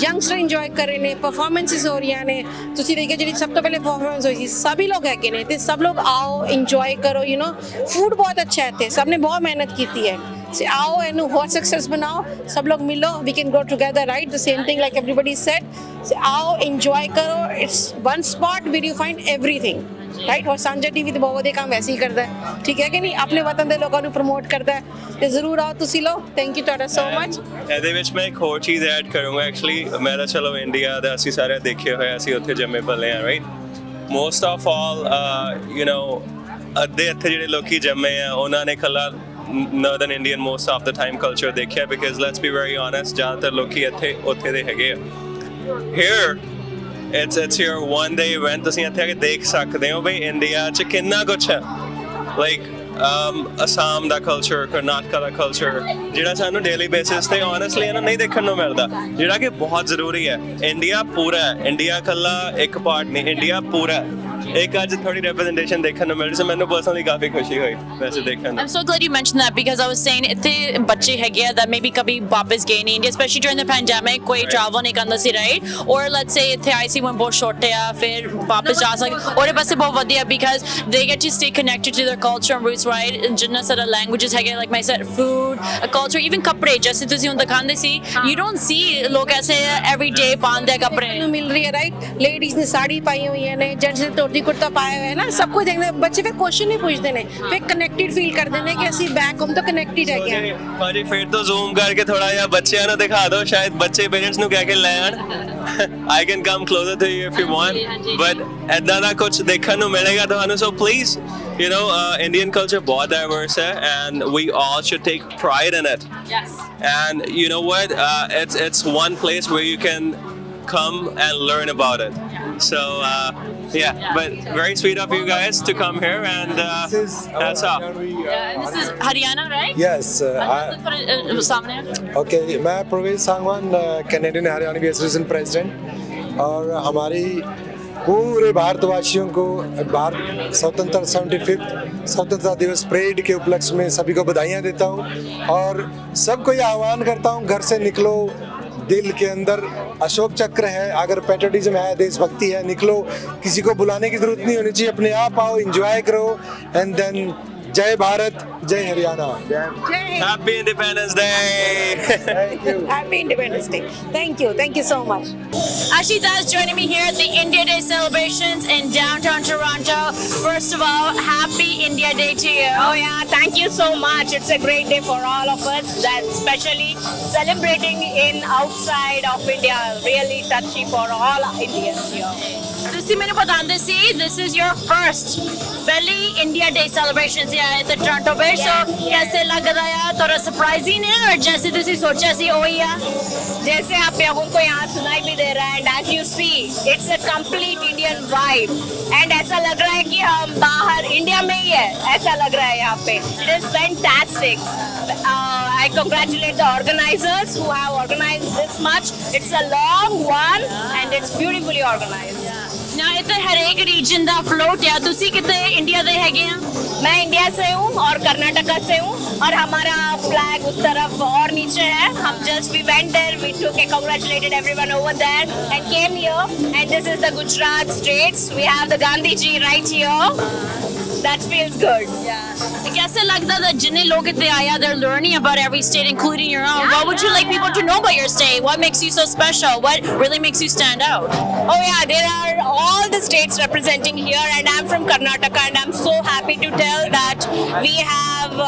N: ਯੰਗਸਟਰ ਇੰਜੋਏ ਕਰ ਰਹੇ ਨੇ, ਪਰਫਾਰਮੈਂਸਿਸ ਹੋ ਰਹੀਆਂ ਨੇ. ਤੁਸੀਂ ਦੇਖਿਆ ਜਿਹੜੀ ਸਭ ਤੋਂ ਪਹਿਲੇ ਪਰਫਾਰਮੈਂਸ ਹੋਈ ਸੀ, ਸਭੀ ਲੋਕ ਹੈਗੇ ਨੇ ਤੇ ਸਭ ਲੋਕ ਆਓ ਇੰਜੋਏ ਕਰੋ. ਯੂ ਨੋ ਫੂਡ ਬਹੁਤ ਅੱਛਾ ਹੈ ਤੇ ਸਭ ਨੇ बहुत मेहनत की है. So, आओ and बहुत सक्सेस बनाओ, सब लोग मिलो, we can go together, right? The same thing like everybody said. So, आओ enjoy करो. It's one spot where you find everything, right? और Sanjha TV तो बहुत काम वैसे ही करता है, ठीक है कि नहीं? अपने वतन के लोगों को प्रमोट करता है. तो जरूर आओ तुसी लो. Thank you ਤੁਹਾਡਾ so much.
M: ਇਹਦੇ ਵਿੱਚ ਮੈਂ ਇੱਕ ਹੋਰ ਚੀਜ਼ ਐਡ ਕਰੂੰਗਾ. ਐਕਚੁਅਲੀ ਮੈਂ ਤਾਂ ਚਲੋ ਇੰਡੀਆ ਦਾ ਅਸੀਂ ਸਾਰੇ ਦੇਖੇ ਹੋਏ, ਅਸੀਂ ਉੱਥੇ ਜੰਮੇ ਪਲੇ ਆ, right? Most of all you نو ਅੱਧੇ ਇੱਥੇ ਜਿਹੜੇ ਲੋਕੀ ਜੰਮੇ ਆ ਉਹਨਾਂ ਨੇ ਖੱਲਾ northern Indian most of the time culture ਦੇਖਿਆ, because let's be very honest ਜ਼ਿਆਦਾਤਰ ਲੋਕੀ ਇੱਥੇ ਉੱਥੇ ਦੇ ਹੈਗੇ ਆ. Here it's your one day event. ਤੁਸੀਂ ਇੱਥੇ ਆ ਕੇ ਦੇਖ ਸਕਦੇ ਹੋ ਬਈ ਇੰਡੀਆ 'ਚ ਕਿੰਨਾ ਕੁਛ ਹੈ, like ਅਸਾਮ ਦਾ ਕਲਚਰ, ਕਰਨਾਟਕਾ ਦਾ ਕਲਚਰ, ਜਿਹੜਾ ਸਾਨੂੰ ਡੇਲੀ ਬੇਸਿਸ ਤੇ honestly ਇਹਨਾਂ ਨਹੀਂ ਦੇਖਣ ਨੂੰ ਮਿਲਦਾ, ਜਿਹੜਾ ਕਿ ਬਹੁਤ ਜ਼ਰੂਰੀ ਹੈ. ਇੰਡੀਆ ਪੂਰਾ ਹੈ, ਇੰਡੀਆ ਕੱਲਾ ਇੱਕ ਪਾਰਟ ਨਹੀਂ, ਇੰਡੀਆ ਪੂਰਾ एक आज थोड़ी representation देखने को मिल रही है, मैंने personally काफी खुशी हुई वैसे देखने.
H: I'm so glad you mentioned that because I was saying इतने बच्चे हैं क्या that maybe कभी वापस गए नहीं India, especially during the pandemic, कोई travel नहीं करना सी, right? Or let's say इतने IC में बहुत short है फिर वापस जा सके, और ये बस बहुत बढ़िया because they get to stay connected to their culture and roots, right? जिन्ना सारा languages है क्या, like I said, food, culture, even कपड़े जैसे तुझे उन दिखाने सी, you don't see लोग ऐसे every day बांधे कपड़े
N: मिल रही है, right? Ladies ने साड़ी पाई हुई है ने, जेंट्स ने धोती कुर्ता पाया हुआ है ना, सब कुछ देखते बच्चे फिर क्वेश्चन नहीं पूछते ने, फिर कनेक्टेड फील करते हैं कि ਅਸੀਂ बैक होम तो कनेक्टेड है क्या.
M: ਭਾਜੀ ਫਿਰ ਤੋਂ ਜ਼ੂਮ ਕਰਕੇ ਥੋੜਾ ਜਿਹਾ ਬੱਚਿਆਂ ਨੂੰ ਦਿਖਾ ਦਿਓ, ਸ਼ਾਇਦ ਬੱਚੇ ਪੇਰੈਂਟਸ ਨੂੰ ਕਹਿ ਕੇ ਲੈ ਆਣ. I can come closer to you if you want, but ਐਦਾਂ ਦਾ ਕੁਝ ਦੇਖਣ ਨੂੰ ਮਿਲੇਗਾ ਤੁਹਾਨੂੰ. So please, you know, Indian culture ਬਹੁਤ diverse ਹੈ and we all should take pride in it.
H: Yes.
M: And you know what, it's one place where you can come and learn about it. So yeah, but very sweet of you guys to come here and that's all.
H: This is Haryana, right?
O: Yes. Okay, मैं प्रवेश Sangwan, Canadian Haryanvi association president, और हमारी पूरे भारतवासियों को भारत स्वतंत्रता 75th स्वतंत्रता दिवस परेड के उपलक्ष्य में सभी को बधाइयाँ देता हूँ और सबको ये आह्वान करता हूँ, घर से निकलो, दिल के अंदर अशोक चक्र है, अगर पैट्रियटिज्म है, देशभक्ति है, निकलो, किसी को बुलाने की जरूरत नहीं होनी चाहिए, अपने आप आओ, एंजॉय करो, एंड देन जय Bharat, Jai Haryana.
M: Happy Independence Day.
O: Thank you.
C: Happy Independence Day. Thank you so much.
H: Ashita is joining me here at the India Day celebrations in downtown Toronto. First of all, happy India Day to you.
N: Oh yeah, thank you so much. It's a great day for all of us, that especially celebrating in outside of India. Really touchy for all Indians here.
H: ਤੁਸੀਂ ਮੈਨੂੰ ਬਤਾਉਂਦੇ ਸੀ this is your first ਪਹਿਲੀ India Day celebrations here at the Toronto base. So कैसे लग रहा है? थोड़ा surprising है और जैसे तुसी सोचा सी वही है?
N: जैसे आप लोगों को यहाँ सुनाई भी दे रहा है, and as you see, it's a complete Indian vibe. And ऐसा लग रहा है कि हम बाहर इंडिया में ही है, ऐसा लग रहा है यहाँ पे. It is fantastic. I congratulate the organizers who have organized this much. It's a long one and it's beautifully organized.
H: Now ਇੱਥੇ ਹਰੇਕ region ਦਾ float है. तुसी कितने इंडिया दे हैगे हैं?
N: मैं इंडिया से हूँ और कर्नाटका से हूँ और हमारा फ्लैग उस तरफ और नीचे है. हम just we went there, we took and congratulated everyone over there and came here. And this is the Gujarat states. We have the Gandhi ji right here. That feels good.
H: Yeah. कैसे लगता है जिन्हें लोग इतने आया, they're learning about every state, including your own. What would you like people to know about your state? What makes you so special? What really makes you stand out?
N: Oh yeah, there are all the states representing here, and I'm from Karnataka, and I'm so happy to tell that we have,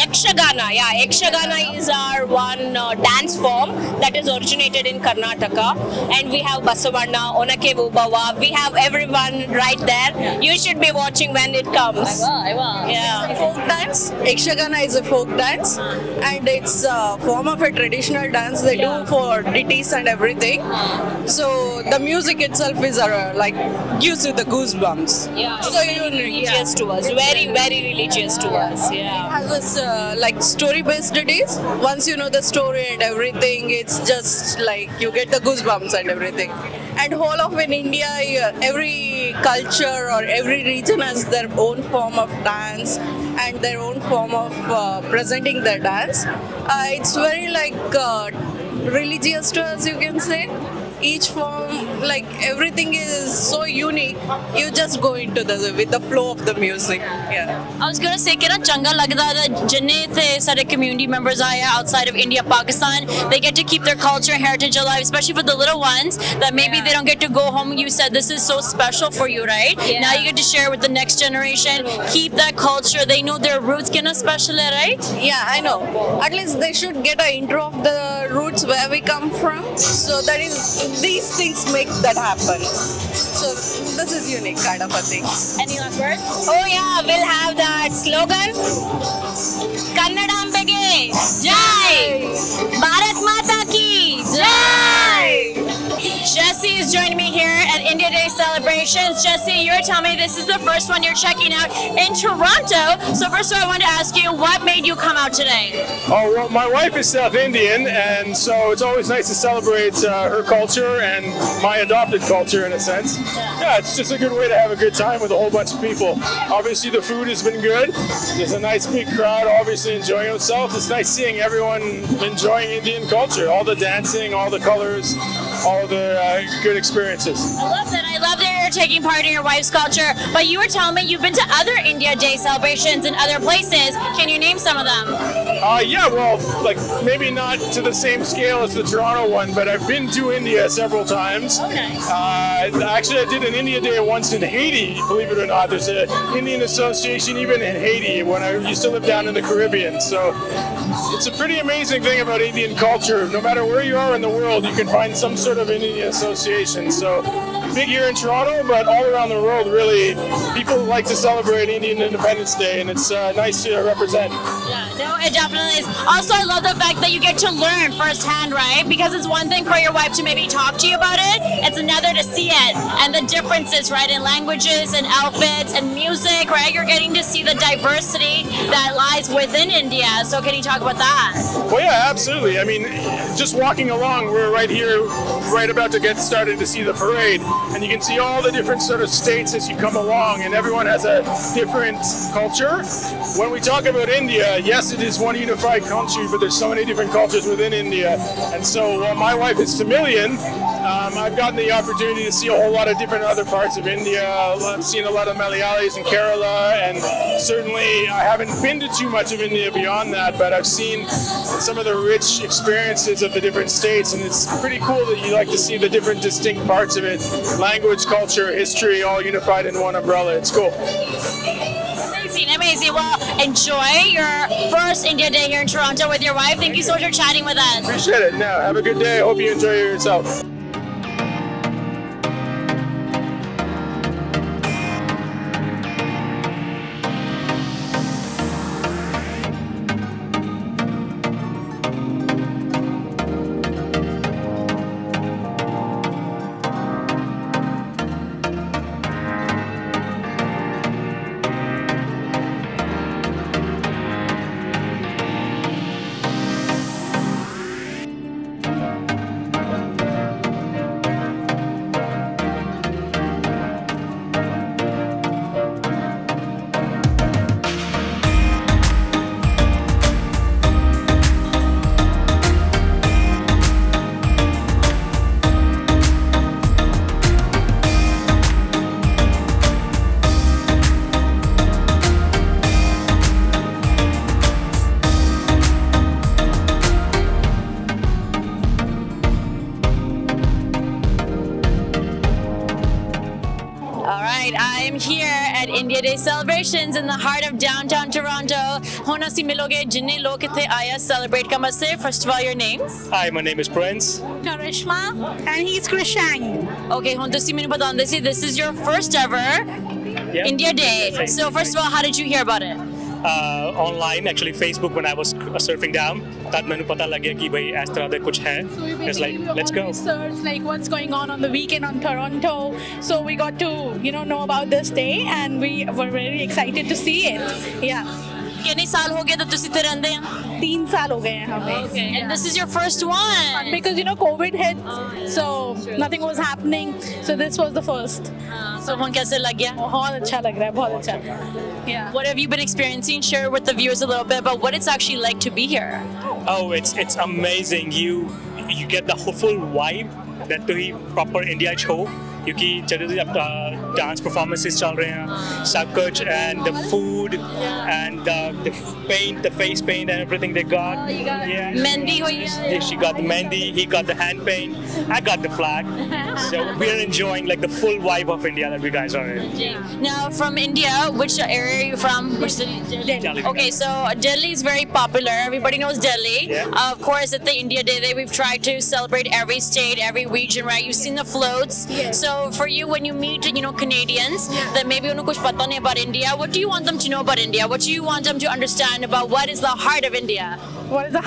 N: Yakshagana. Yeah, Yakshagana is our one dance form that is originated in Karnataka, and we have Basavanna, Onake Vubava. We have everyone right there. You should be watching when it comes.
H: I will.
N: Yeah.
B: Folk dance. Yakshagana is a folk dance, and it's a form of a traditional dance they do for deities and everything. So the music itself is like gives you the goosebumps.
N: Yeah.
B: So
N: religious to us. Very, very religious to us. Yeah.
B: It has this like story-based deities. Once you know the story and everything, it's just like you get the goosebumps and everything. And whole of in India, every culture or every region has their own form of dance and their own form of presenting their dance. It's very like religious to us, you can say. Each form, like everything is so unique. You just go into with the flow of the music. Yeah.
H: I was gonna say, कितना चंगा लगता है जिन्ने थे सारे community members आए outside of India, Pakistan. They get to keep their culture and heritage alive, especially for the little ones that maybe they don't get to go home. You said this is so special for you, right?
N: Yeah.
H: Now you get to share with the next generation, keep that culture. They know their roots, कितना special है, right?
B: Yeah, I know. At least they should get an intro of the roots where we come from. So that is. These things make that happen. So this is unique kind of a thing.
H: Any last words?
N: Oh yeah, we'll have that slogan. Kannadambege Jai! Bharat Mata ki Jai!
H: Jessie is joining me here at India Day celebrations. Jessie, you're telling me this is the first one you're checking out in Toronto. So first of all, I wanted to ask you, what made you come out today?
P: Oh, well, my wife is South Indian, and so it's always nice to celebrate her culture and my adopted culture in a sense. Yeah, it's just a good way to have a good time with a whole bunch of people. Obviously, the food has been good. There's a nice big crowd, obviously enjoying themselves. It's nice seeing everyone enjoying Indian culture, all the dancing, all the colors, all the good experiences.
H: I love that. I love that you're taking part in your wife's culture. But you were telling me you've been to other India Day celebrations in other places. Can you name some of them?
P: Yeah, well, like maybe not to the same scale as the Toronto one, but I've been to India several times.
H: Okay.
P: Actually, I did an India Day once in Haiti, believe it or not. There's an Indian association even in Haiti when I used to live down in the Caribbean. So it's a pretty amazing thing about Indian culture. No matter where you are in the world, you can find some sort of Indian association. So big here in Toronto, but all around the world, really, people like to celebrate Indian Independence Day, and it's nice to represent.
H: Yeah, no, it definitely is. Also, I love the fact that you get to learn firsthand, right? Because it's one thing for your wife to maybe talk to you about it, it's another to see it, and the differences, right, in languages and outfits and music, right? You're getting to see the diversity that lies within India. So can you talk about that?
P: Well, yeah, absolutely. I mean, just walking along, we're right here, right about to get started to see the parade. and you can see all the different sort of states as you come along, and everyone has a different culture. When we talk about India, yes, it is one unified country, but there's so many different cultures within India. And so while my wife is Tamilian, I've gotten the opportunity to see a whole lot of different other parts of India. I've seen a lot of Malayalis in Kerala, and certainly I haven't been to too much of India beyond that, but I've seen some of the rich experiences of the different states, and it's pretty cool that you like to see the different distinct parts of it. Language, culture, history, all unified in one umbrella. It's cool.
H: Amazing, amazing. Well, enjoy your first India Day here in Toronto with your wife. Thank you so much for chatting with us.
P: Appreciate it. Now, have a good day. Hope you enjoy yourself.
H: I'm here at India Day celebrations in the heart of downtown Toronto. Hona si miloge jinne log ithe aaya celebrate ka masse. First of all, your names?
Q: Hi, my name is Prince.
E: Karishma, and he's Krishang.
H: Okay, hon tusi menu batande si this is your first ever India Day. So first of all, how did you hear about it?
Q: Online, actually Facebook, when I was surfing down, तब मैंने पता लग गया कि भाई इस तरह का कुछ है. It's like, let's go.
J: Research like what's going on the weekend on Toronto. So we got to know about this day, and we were very excited to see it. Yeah.
H: कितने साल हो गए तो तुसी इत्थे रहंदे हैं?
J: 3 साल हो गए हैं हमें.
H: Okay, and this is your first one.
J: Because COVID hit, so nothing was happening. So this was the first.
H: So ਹੁਣ कैसे लग गया?
J: बहुत अच्छा लग रहा है, बहुत अच्छा. Yeah.
H: What have you been experiencing? Share with the viewers a little bit about what it's actually like to be here.
Q: Oh, it's amazing. You get the full vibe that to proper India show. क्योंकि चलिए अब dance performances चल रहे हैं, सब कुछ, and the food and the paint, the face paint and everything they got.
H: Oh, you got Mehndi हुई है.
Q: Yeah, she got the mehndi, he got the hand paint, I got the flag. So we're enjoying like the full vibe of India that we guys are in.
H: Now from India, which area are you from? Which city?
Q: Delhi.
H: Okay, so Delhi is very popular. Everybody knows Delhi.
Q: Yeah.
H: Of course, at the India Day, we've tried to celebrate every state, every region, right? You've seen the floats.
J: Yes.
H: So for you, when you meet, Canadians that maybe unko kuch pata nahi about India, what do you want them to know about India? What do you want them to understand about what is the heart of India?
J: What is the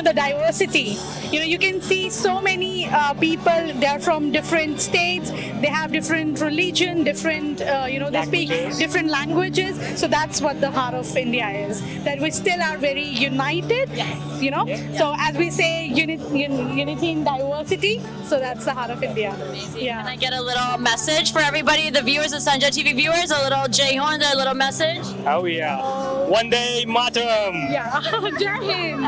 J: the diversity? You can see so many people. They are from different states. They have different religion, different they speak different languages. So that's what the heart of India is. That we still are very united. So as we say, unity in diversity. So that's the heart of India. Yeah.
H: Can I get a little message for everybody, the viewers, the Sanjha TV viewers, a little Jai Hind, a little message?
Q: Oh yeah. One day Mataram.
J: Yeah. Jai Hind.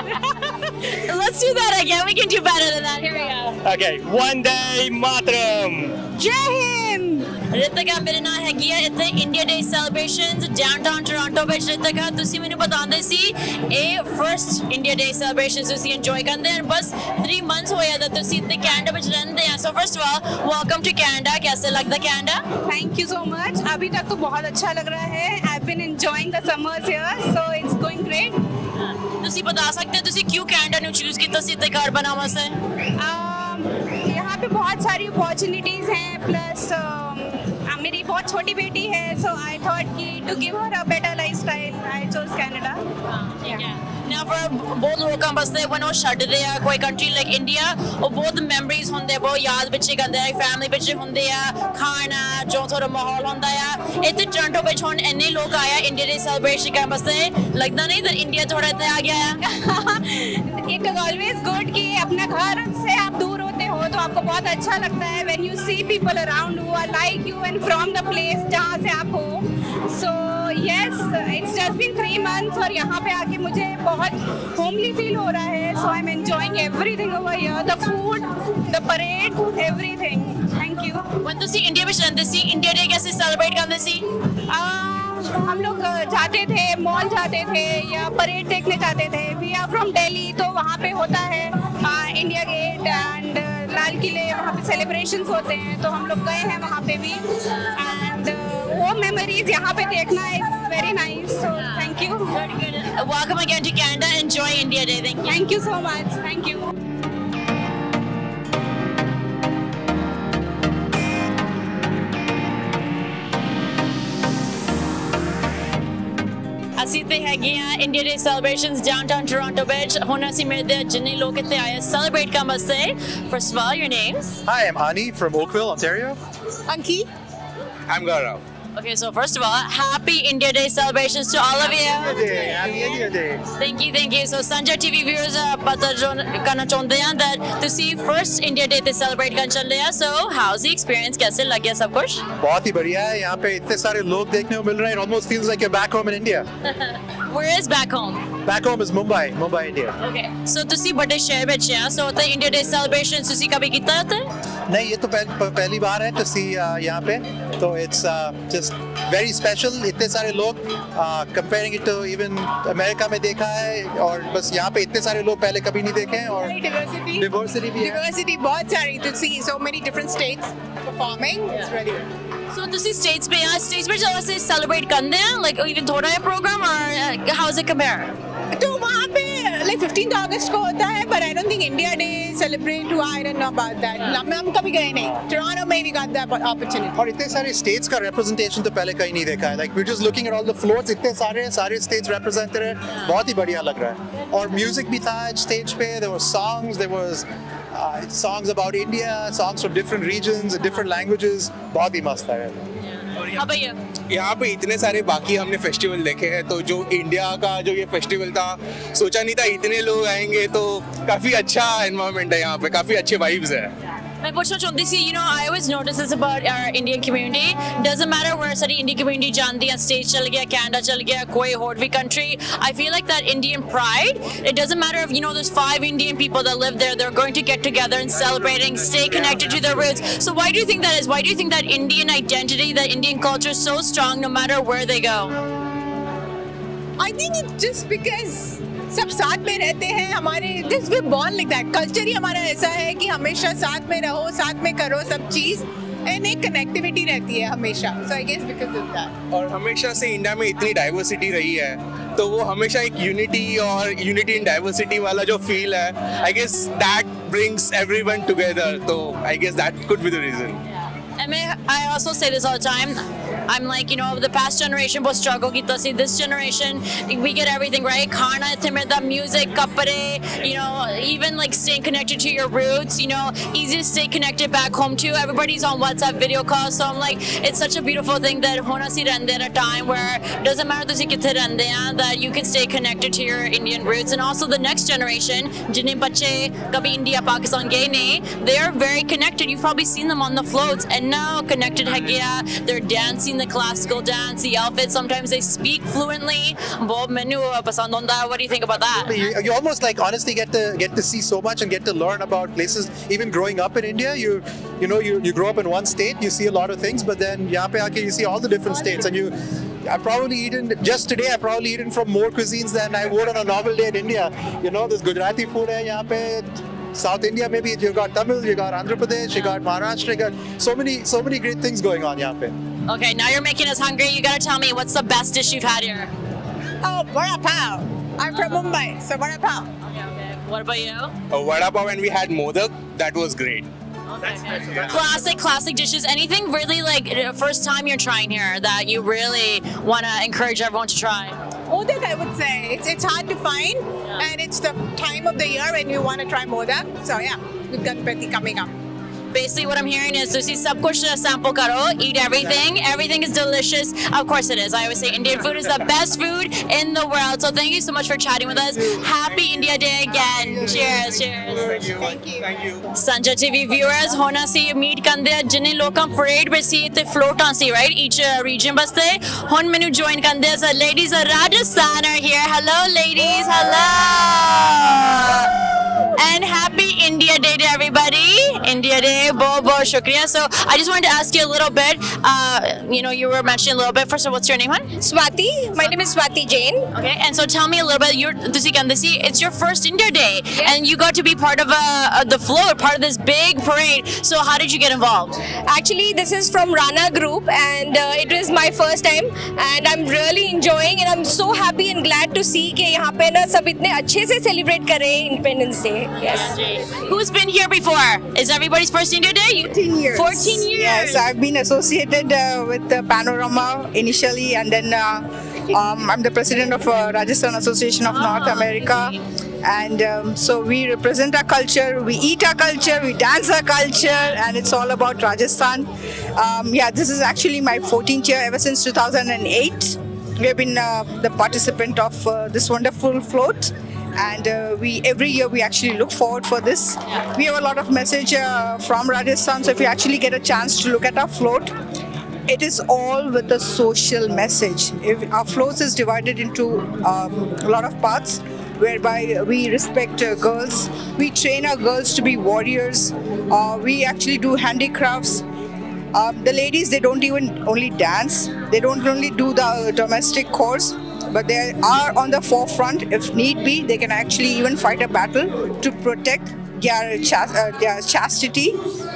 H: Let's do that again. We can do better than that. Here we go.
Q: Okay. One day Mataram.
J: Jai Hind.
H: Ritika ਮੇਰੇ ਨਾਲ ਹੈਗੀ ਆ ਇੱਥੇ India ਡੇ celebrations downtown Toronto ਵਿੱਚ. ਰਿਤਿਕਾ ਤੁਸੀਂ ਮੈਨੂੰ ਬਤਾਉਂਦੇ ਸੀ ਇਹ first India ਡੇ celebrations ਤੁਸੀਂ ਇੰਜੋਏ ਕਰਦੇ ਹੋ. ਬਸ 3 months ਹੋਇਆ ਤਾਂ ਤੁਸੀਂ ਇੱਥੇ ਕੈਨੇਡਾ ਵਿੱਚ ਰਹਿੰਦੇ ਆ. So first of all, welcome to Canada. कैसे लगता Canada?
E: Thank you so much. अभी तक तो बहुत अच्छा लग रहा है. I've been enjoying the summers here, so it's going great.
H: ਤੁਸੀਂ ਬਤਾ ਸਕਦੇ ਹੋ ਤੁਸੀਂ ਕਿਉਂ ਕੈਨੇਡਾ ਨੂੰ ਚੂਜ਼ ਕੀਤਾ ਸੀ ਇੱਥੇ ਘਰ ਬਣਾਉਣ ਵਾਸਤੇ?
E: यहाँ पे बहुत सारी अपॉर्चुनिटीज हैं, प्लस मेरी बहुत छोटी बेटी है, सो आई थॉट कि to give her a better lifestyle I chose Canada.
H: Now for both लोगों वास्ते when वो छड्डदे आ कोई country like India, ਉਹ ਬਹੁਤ memories ਹੁੰਦੇ, ਬਹੁਤ ਯਾਦ ਬੱਚੇ ਕਰਦੇ ਆ, family ਬੱਚੇ ਹੁੰਦੇ ਆ, ਖਾਣਾ ਜੋ ਥੋੜਾ ਮਾਹੌਲ ਹੁੰਦਾ ਆ. ਇੱਥੇ ਟੋਰਾਂਟੋ ਵਿੱਚ ਹੁਣ ਇੰਨੇ ਲੋਕ ਆਇਆ ਇੰਡੀਆ ਡੇ ਸੈਲੀਬ੍ਰੇਸ਼ਨ ਕਰਨ ਵਾਸਤੇ, ਲੱਗਦਾ ਨਹੀਂ that ਇੰਡੀਆ ਥੋੜਾ ਇੱਥੇ आ गया है?
E: It is always good कि अपना घर से आप दूर होते हो तो आपको आपको बहुत अच्छा लगता है when you see people around who are like you and from the place जहाँ से आप हो. So yes, it's just been 3 months और यहाँ पे आके मुझे बहुत homely feel हो रहा है. So I'm enjoying everything over here. The food, the parade, everything. Thank you.
H: When ਤੁਸੀਂ ਇੰਡੀਆ ਵਿੱਚ ਰਹਿੰਦੇ ਸੀ ਇੰਡੀਆ ਡੇ कैसे सेलिब्रेट करते ਸੀ?
E: हम लोग जाते थे, मॉल जाते थे या परेड देखने जाते थे. वी आर फ्रॉम दिल्ली, तो वहाँ पे होता है इंडिया गेट एंड लाल किले, वहाँ पे सेलिब्रेशंस होते हैं, तो हम लोग गए हैं वहाँ पे भी. एंड वो मेमोरीज यहाँ पे देखना is very nice. So thank you.
H: Welcome again to Canada. Enjoy India Day. Thank you.
E: Thank you so much. Thank you.
H: ਅਸੀਂ ਤੇ ਹੈਗੇ ਆ ਇੰਡੀਆ ਡੇ ਸੈਲੀਬ੍ਰੇਸ਼ਨਸ ਡਾਊਨਟਾਊਨ ਟੋਰਾਂਟੋ ਵਿੱਚ. ਹੁਣ ਅਸੀਂ ਮਿਲਦੇ ਆ ਜਿੰਨੇ ਲੋਕ ਇੱਥੇ ਆਏ ਸੈਲੀਬ੍ਰੇਟ ਕਰਨ ਵਾਸਤੇ. First of all, your names?
R: Hi, I'm Ani from Oakville, Ontario.
E: Anki.
R: I'm Gaurav.
H: Okay, so first of all, happy India Day celebrations to all of you.
R: Happy India Day. Happy India Day.
H: Thank you, thank you. So Sanjha TV viewers pata karna chaਹੁੰਦੇ ਆ that ਤੁਸੀਂ first India Day ਤੇ celebrate ਕਰਨ ਚੱਲੇ ਆ. So how's the experience? कैसे लग गया सब कुछ?
R: बहुत ही बढ़िया है. यहाँ पे इतने सारे लोग देखने को मिल रहे हैं. It almost feels like you're back home in India.
H: Where is back home?
R: Back home is Mumbai, India.
H: Okay. So ਤੁਸੀਂ ਵੱਡੇ ਸ਼ਹਿਰ ਵਿੱਚ ਆ. So the India Day celebrations ਤੁਸੀਂ कभी ਕੀਤਾ है?
R: नहीं, ये तो पहली बार है to see यहाँ पे. तो it's just very special. इतने सारे लोग comparing it to even America में देखा है और बस यहाँ पे इतने सारे लोग पहले कभी नहीं देखे हैं. और diversity भी है.
G: Diversity बहुत सारी to see so many different states performing. It's really good.
H: So ਤੁਸੀਂ states पे यहाँ stage पे जब से celebrate करते हैं like even थोड़ा है program or how does it compare?
G: तो वहाँ पे like 15th August को होता है, but I don't think India Day celebrate हुआ. I don't know about that. हम कभी गए नहीं. Toronto में we got that opportunity.
R: और इतने सारे states का representation तो पहले कहीं नहीं देखा है. Like we're just looking at all the floats. इतने सारे states represented है. बहुत ही बढ़िया लग रहा है. और music भी था stage पे. There were songs. There was songs about India, songs from different regions, different languages. बहुत ही मस्त है.
S: यहाँ पे इतने सारे बाकी हमने फेस्टिवल देखे हैं, तो जो इंडिया का जो ये फेस्टिवल था सोचा नहीं था इतने लोग आएंगे. तो काफी अच्छा एनवायरनमेंट है यहाँ पे, काफी अच्छे वाइब्स है.
H: मैं पूछना चाहती थी, you know, I always notice this about our Indian community. Doesn't matter where सारी Indian community जानती है, States चल गया, Canada चल गया, कोई और भी country. I feel like that Indian pride. It doesn't matter if you know there's 5 Indian people that live there. They're going to get together and celebrating, stay connected to their roots. So why do you think that is? Why do you think that Indian identity, that Indian culture is so strong no matter where they go?
G: I think it's just because सब साथ में रहते हैं. हमारे just we born like that. Culture ही हमारा ऐसा है कि हमेशा साथ में रहो, साथ में करो सब चीज. एंड एक कनेक्टिविटी रहती है हमेशा. So I guess because of that.
S: और हमेशा से इंडिया में इतनी डाइवर्सिटी रही है, तो वो हमेशा एक यूनिटी और यूनिटी इन डाइवर्सिटी वाला जो फील है, I guess that brings everyone together. तो I guess that could be the reason.
H: I also say this all the time. I'm like, you know, the past generation was struggle kita si. This generation, we get everything right. Khana, the music, kapare, you know, even like staying connected to your roots. You know, easy to stay connected back home too. Everybody's on WhatsApp video calls, so I'm like, it's such a beautiful thing that hona si rende at a time where it doesn't matter tusi kithe rende hain, that you can stay connected to your Indian roots. And also the next generation, jinne bache kabhi India, Pakistan gaye nahi, they are very connected. You've probably seen them on the floats and now connected hai gaya. They're dancing the classical dance, the outfits. Sometimes they speak fluently. Bob menu pasand honda. What do you think about that?
R: You almost like honestly get to see so much and get to learn about places. Even growing up in India, you know you grow up in one state, you see a lot of things, but then yahan pe aake you see all the different states, and I've probably eaten just today. I've probably eaten from more cuisines than I would on a normal day in India. You know, there's Gujarati food hai yahan pe. South India, maybe you got Tamil, you got Andhra Pradesh, you got Maharashtra, you got so many great things going on yahan pe.
H: Okay, now you're making us hungry. You gotta tell me, what's the best dish you've had here?
G: Oh, vada pav. I'm from Mumbai, so vada pav.
H: Okay. What about you?
S: Vada pav, and we had modak. That was great.
H: Classic dishes. Anything really like first time you're trying here that you really want to encourage everyone to try?
G: Modak, I would say. It's hard to find, and it's the time of the year when you want to try modak. So yeah, with Ganpati coming up.
H: Basically what I'm hearing is ਤੁਸੀਂ ਸਭ ਕੁਝ sample ਕਰੋ, eat everything. Everything is delicious. Of course it is. I always say Indian food is the best food in the world. So thank you so much for chatting with us. Happy India Day again. Cheers. Cheers.
S: Thank you.
H: Sanjha TV viewers, ਹੁਣ ਅਸੀਂ meet ਕਰਦੇ ਆ ਜਿੰਨੇ ਲੋਕਾਂ parade ਵਿੱਚ ਸੀ ਤੇ floats ਸੀ, right? Each region ਵਾਸਤੇ ਹੁਣ ਮੈਨੂੰ join ਕਰਦੇ ਆ ladies of Rajasthan are here. Hello ladies. Hello. And happy India Day to everybody. India Day, बहुत shukriya. So I just wanted to ask you a little bit. You were mentioning a little bit. First of all, what's your name, hon?
T: Swati. My name is Swati Jain.
H: Okay, and so tell me a little bit. It's your first India Day, and you got to be part of the float, part of this big parade. So how did you get involved?
T: Actually, this is from Rana Group, and it was my first time, and I'm really enjoying, and I'm so happy and glad to see कि यहाँ पे ना सब इतने अच्छे से celebrate कर रहे हैं Independence Day. Yes.
H: Who's been here before? Is everybody's first India Day?
U: 14 years.
H: 14 years.
U: Yes, I've been associated with Panorama initially, and then I'm the president of Rajasthan Association of North America. And so we represent our culture, we eat our culture, we dance our culture, and it's all about Rajasthan. This is actually my 14th year, ever since 2008. We have been the participant of this wonderful float. And every year we actually look forward for this. We have a lot of message from Rajasthan, so if you actually get a chance to look at our float, it is all with a social message. Our float is divided into a lot of parts, whereby we respect girls, we train our girls to be warriors, we actually do handicrafts. The ladies, they don't even only dance, they don't only do the domestic chores, but they are on the forefront. If need be, they can actually even fight a battle to protect their chastity.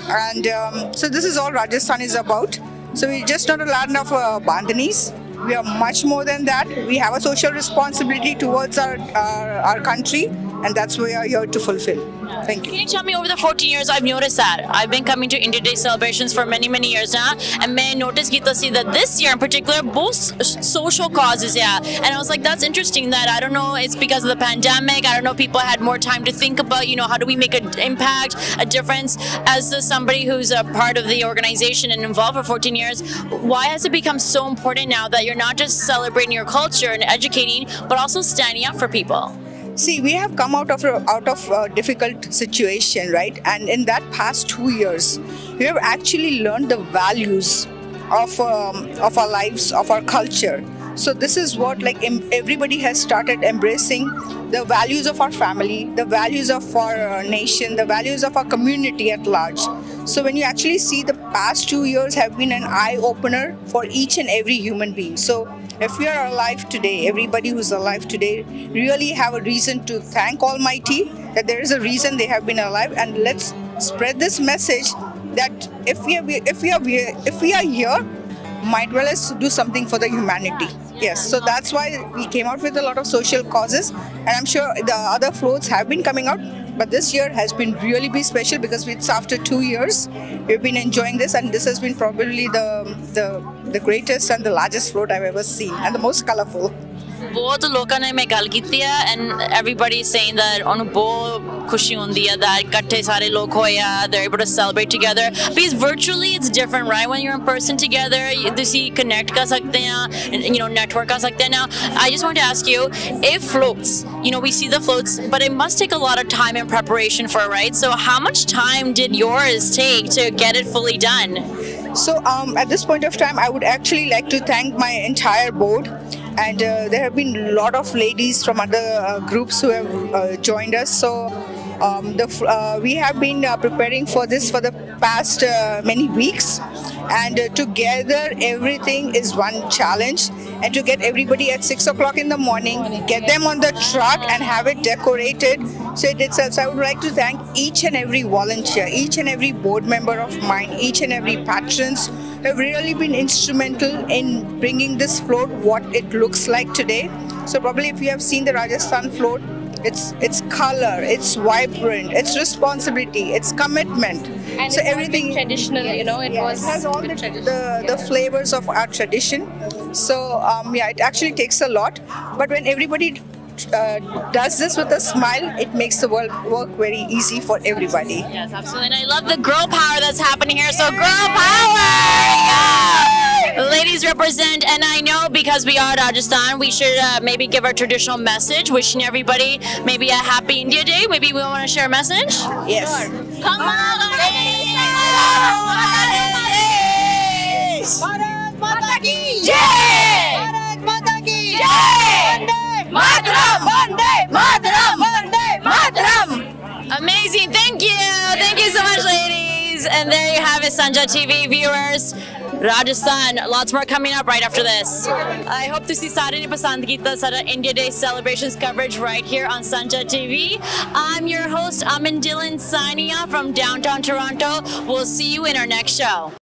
U: And so this is all Rajasthan is about. So we're just not a land of bandhanis. We are much more than that. We have a social responsibility towards our country, and that's what we are here to fulfill. Thank you.
H: Can you tell me, over the 14 years, I've noticed that I've been coming to India Day celebrations for many years now, and I noticed that this year in particular, both social causes, and I was like, that's interesting. That I don't know, it's because of the pandemic. I don't know, people had more time to think about, how do we make an impact, a difference. As somebody who's a part of the organization and involved for 14 years, why has it become so important now that you're not just celebrating your culture and educating, but also standing up for people?
U: See, we have come out of a difficult situation, right? And in that past 2 years, we have actually learned the values of our lives, of our culture. So this is what, everybody has started embracing the values of our family, the values of our nation, the values of our community at large. So when you actually see, the past 2 years have been an eye-opener for each and every human being. So if we are alive today, everybody who's alive today really have a reason to thank Almighty, that there is a reason they have been alive, and let's spread this message that if we are here, might well as do something for the humanity. Yes, so that's why we came out with a lot of social causes, and I'm sure the other floats have been coming out, but this year has been really special because it's after 2 years. We've been enjoying this, and this has been probably the greatest and the largest float I've ever seen, and the most colorful.
H: बहुत लोगों ने मैं गल की है, and everybody is saying that उन्हें बहुत खुशी होती है that इकट्ठे सारे लोग होया, they're able to celebrate together. Because virtually it's different, right? When you're in person together, you connect कर सकते हैं, network कर सकते हैं. Now, I just want to ask you, if floats, we see the floats, but it must take a lot of time and preparation for it, right? So how much time did yours take to get it fully done?
U: So at this point of time, I would actually like to thank my entire board. And there have been a lot of ladies from other groups who have joined us. So we have been preparing for this for the past many weeks. And together, everything is one challenge. And to get everybody at 6 o'clock in the morning, get them on the truck and have it decorated. So I would like to thank each and every volunteer, each and every board member of mine, each and every patrons have really been instrumental in bringing this float what it looks like today. So probably if you have seen the Rajasthan float, it's color, it's vibrant, it's responsibility, it's commitment.
T: And
U: so
T: it's
U: everything
T: traditional, it
U: has all the flavors of our tradition. So it actually takes a lot. But when everybody does this with a smile, it makes the world work very easy for everybody.
H: Yes, absolutely. And I love the girl power that's happening here. So girl power! Yeah! Ladies represent, and I know because we are Rajasthan, we should maybe give our traditional message, wishing everybody maybe a happy India Day. Maybe we want to share a message?
U: Yes.
H: Come on, ladies!
A: Bharat Mata Ki Jai! Bharat Mata Ki Jai! Mataram! Vande Mataram! Vande Mataram!
H: Amazing, thank you! Thank you so much, ladies! And there you have it, Sanjha TV viewers. Rajasthan, lots more coming up right after this. I hope to see सारे ने पसंद किया सारा India Day celebrations coverage right here on Sanjha TV. I'm your host, Amin Dillon, signing off from downtown Toronto. We'll see you in our next show.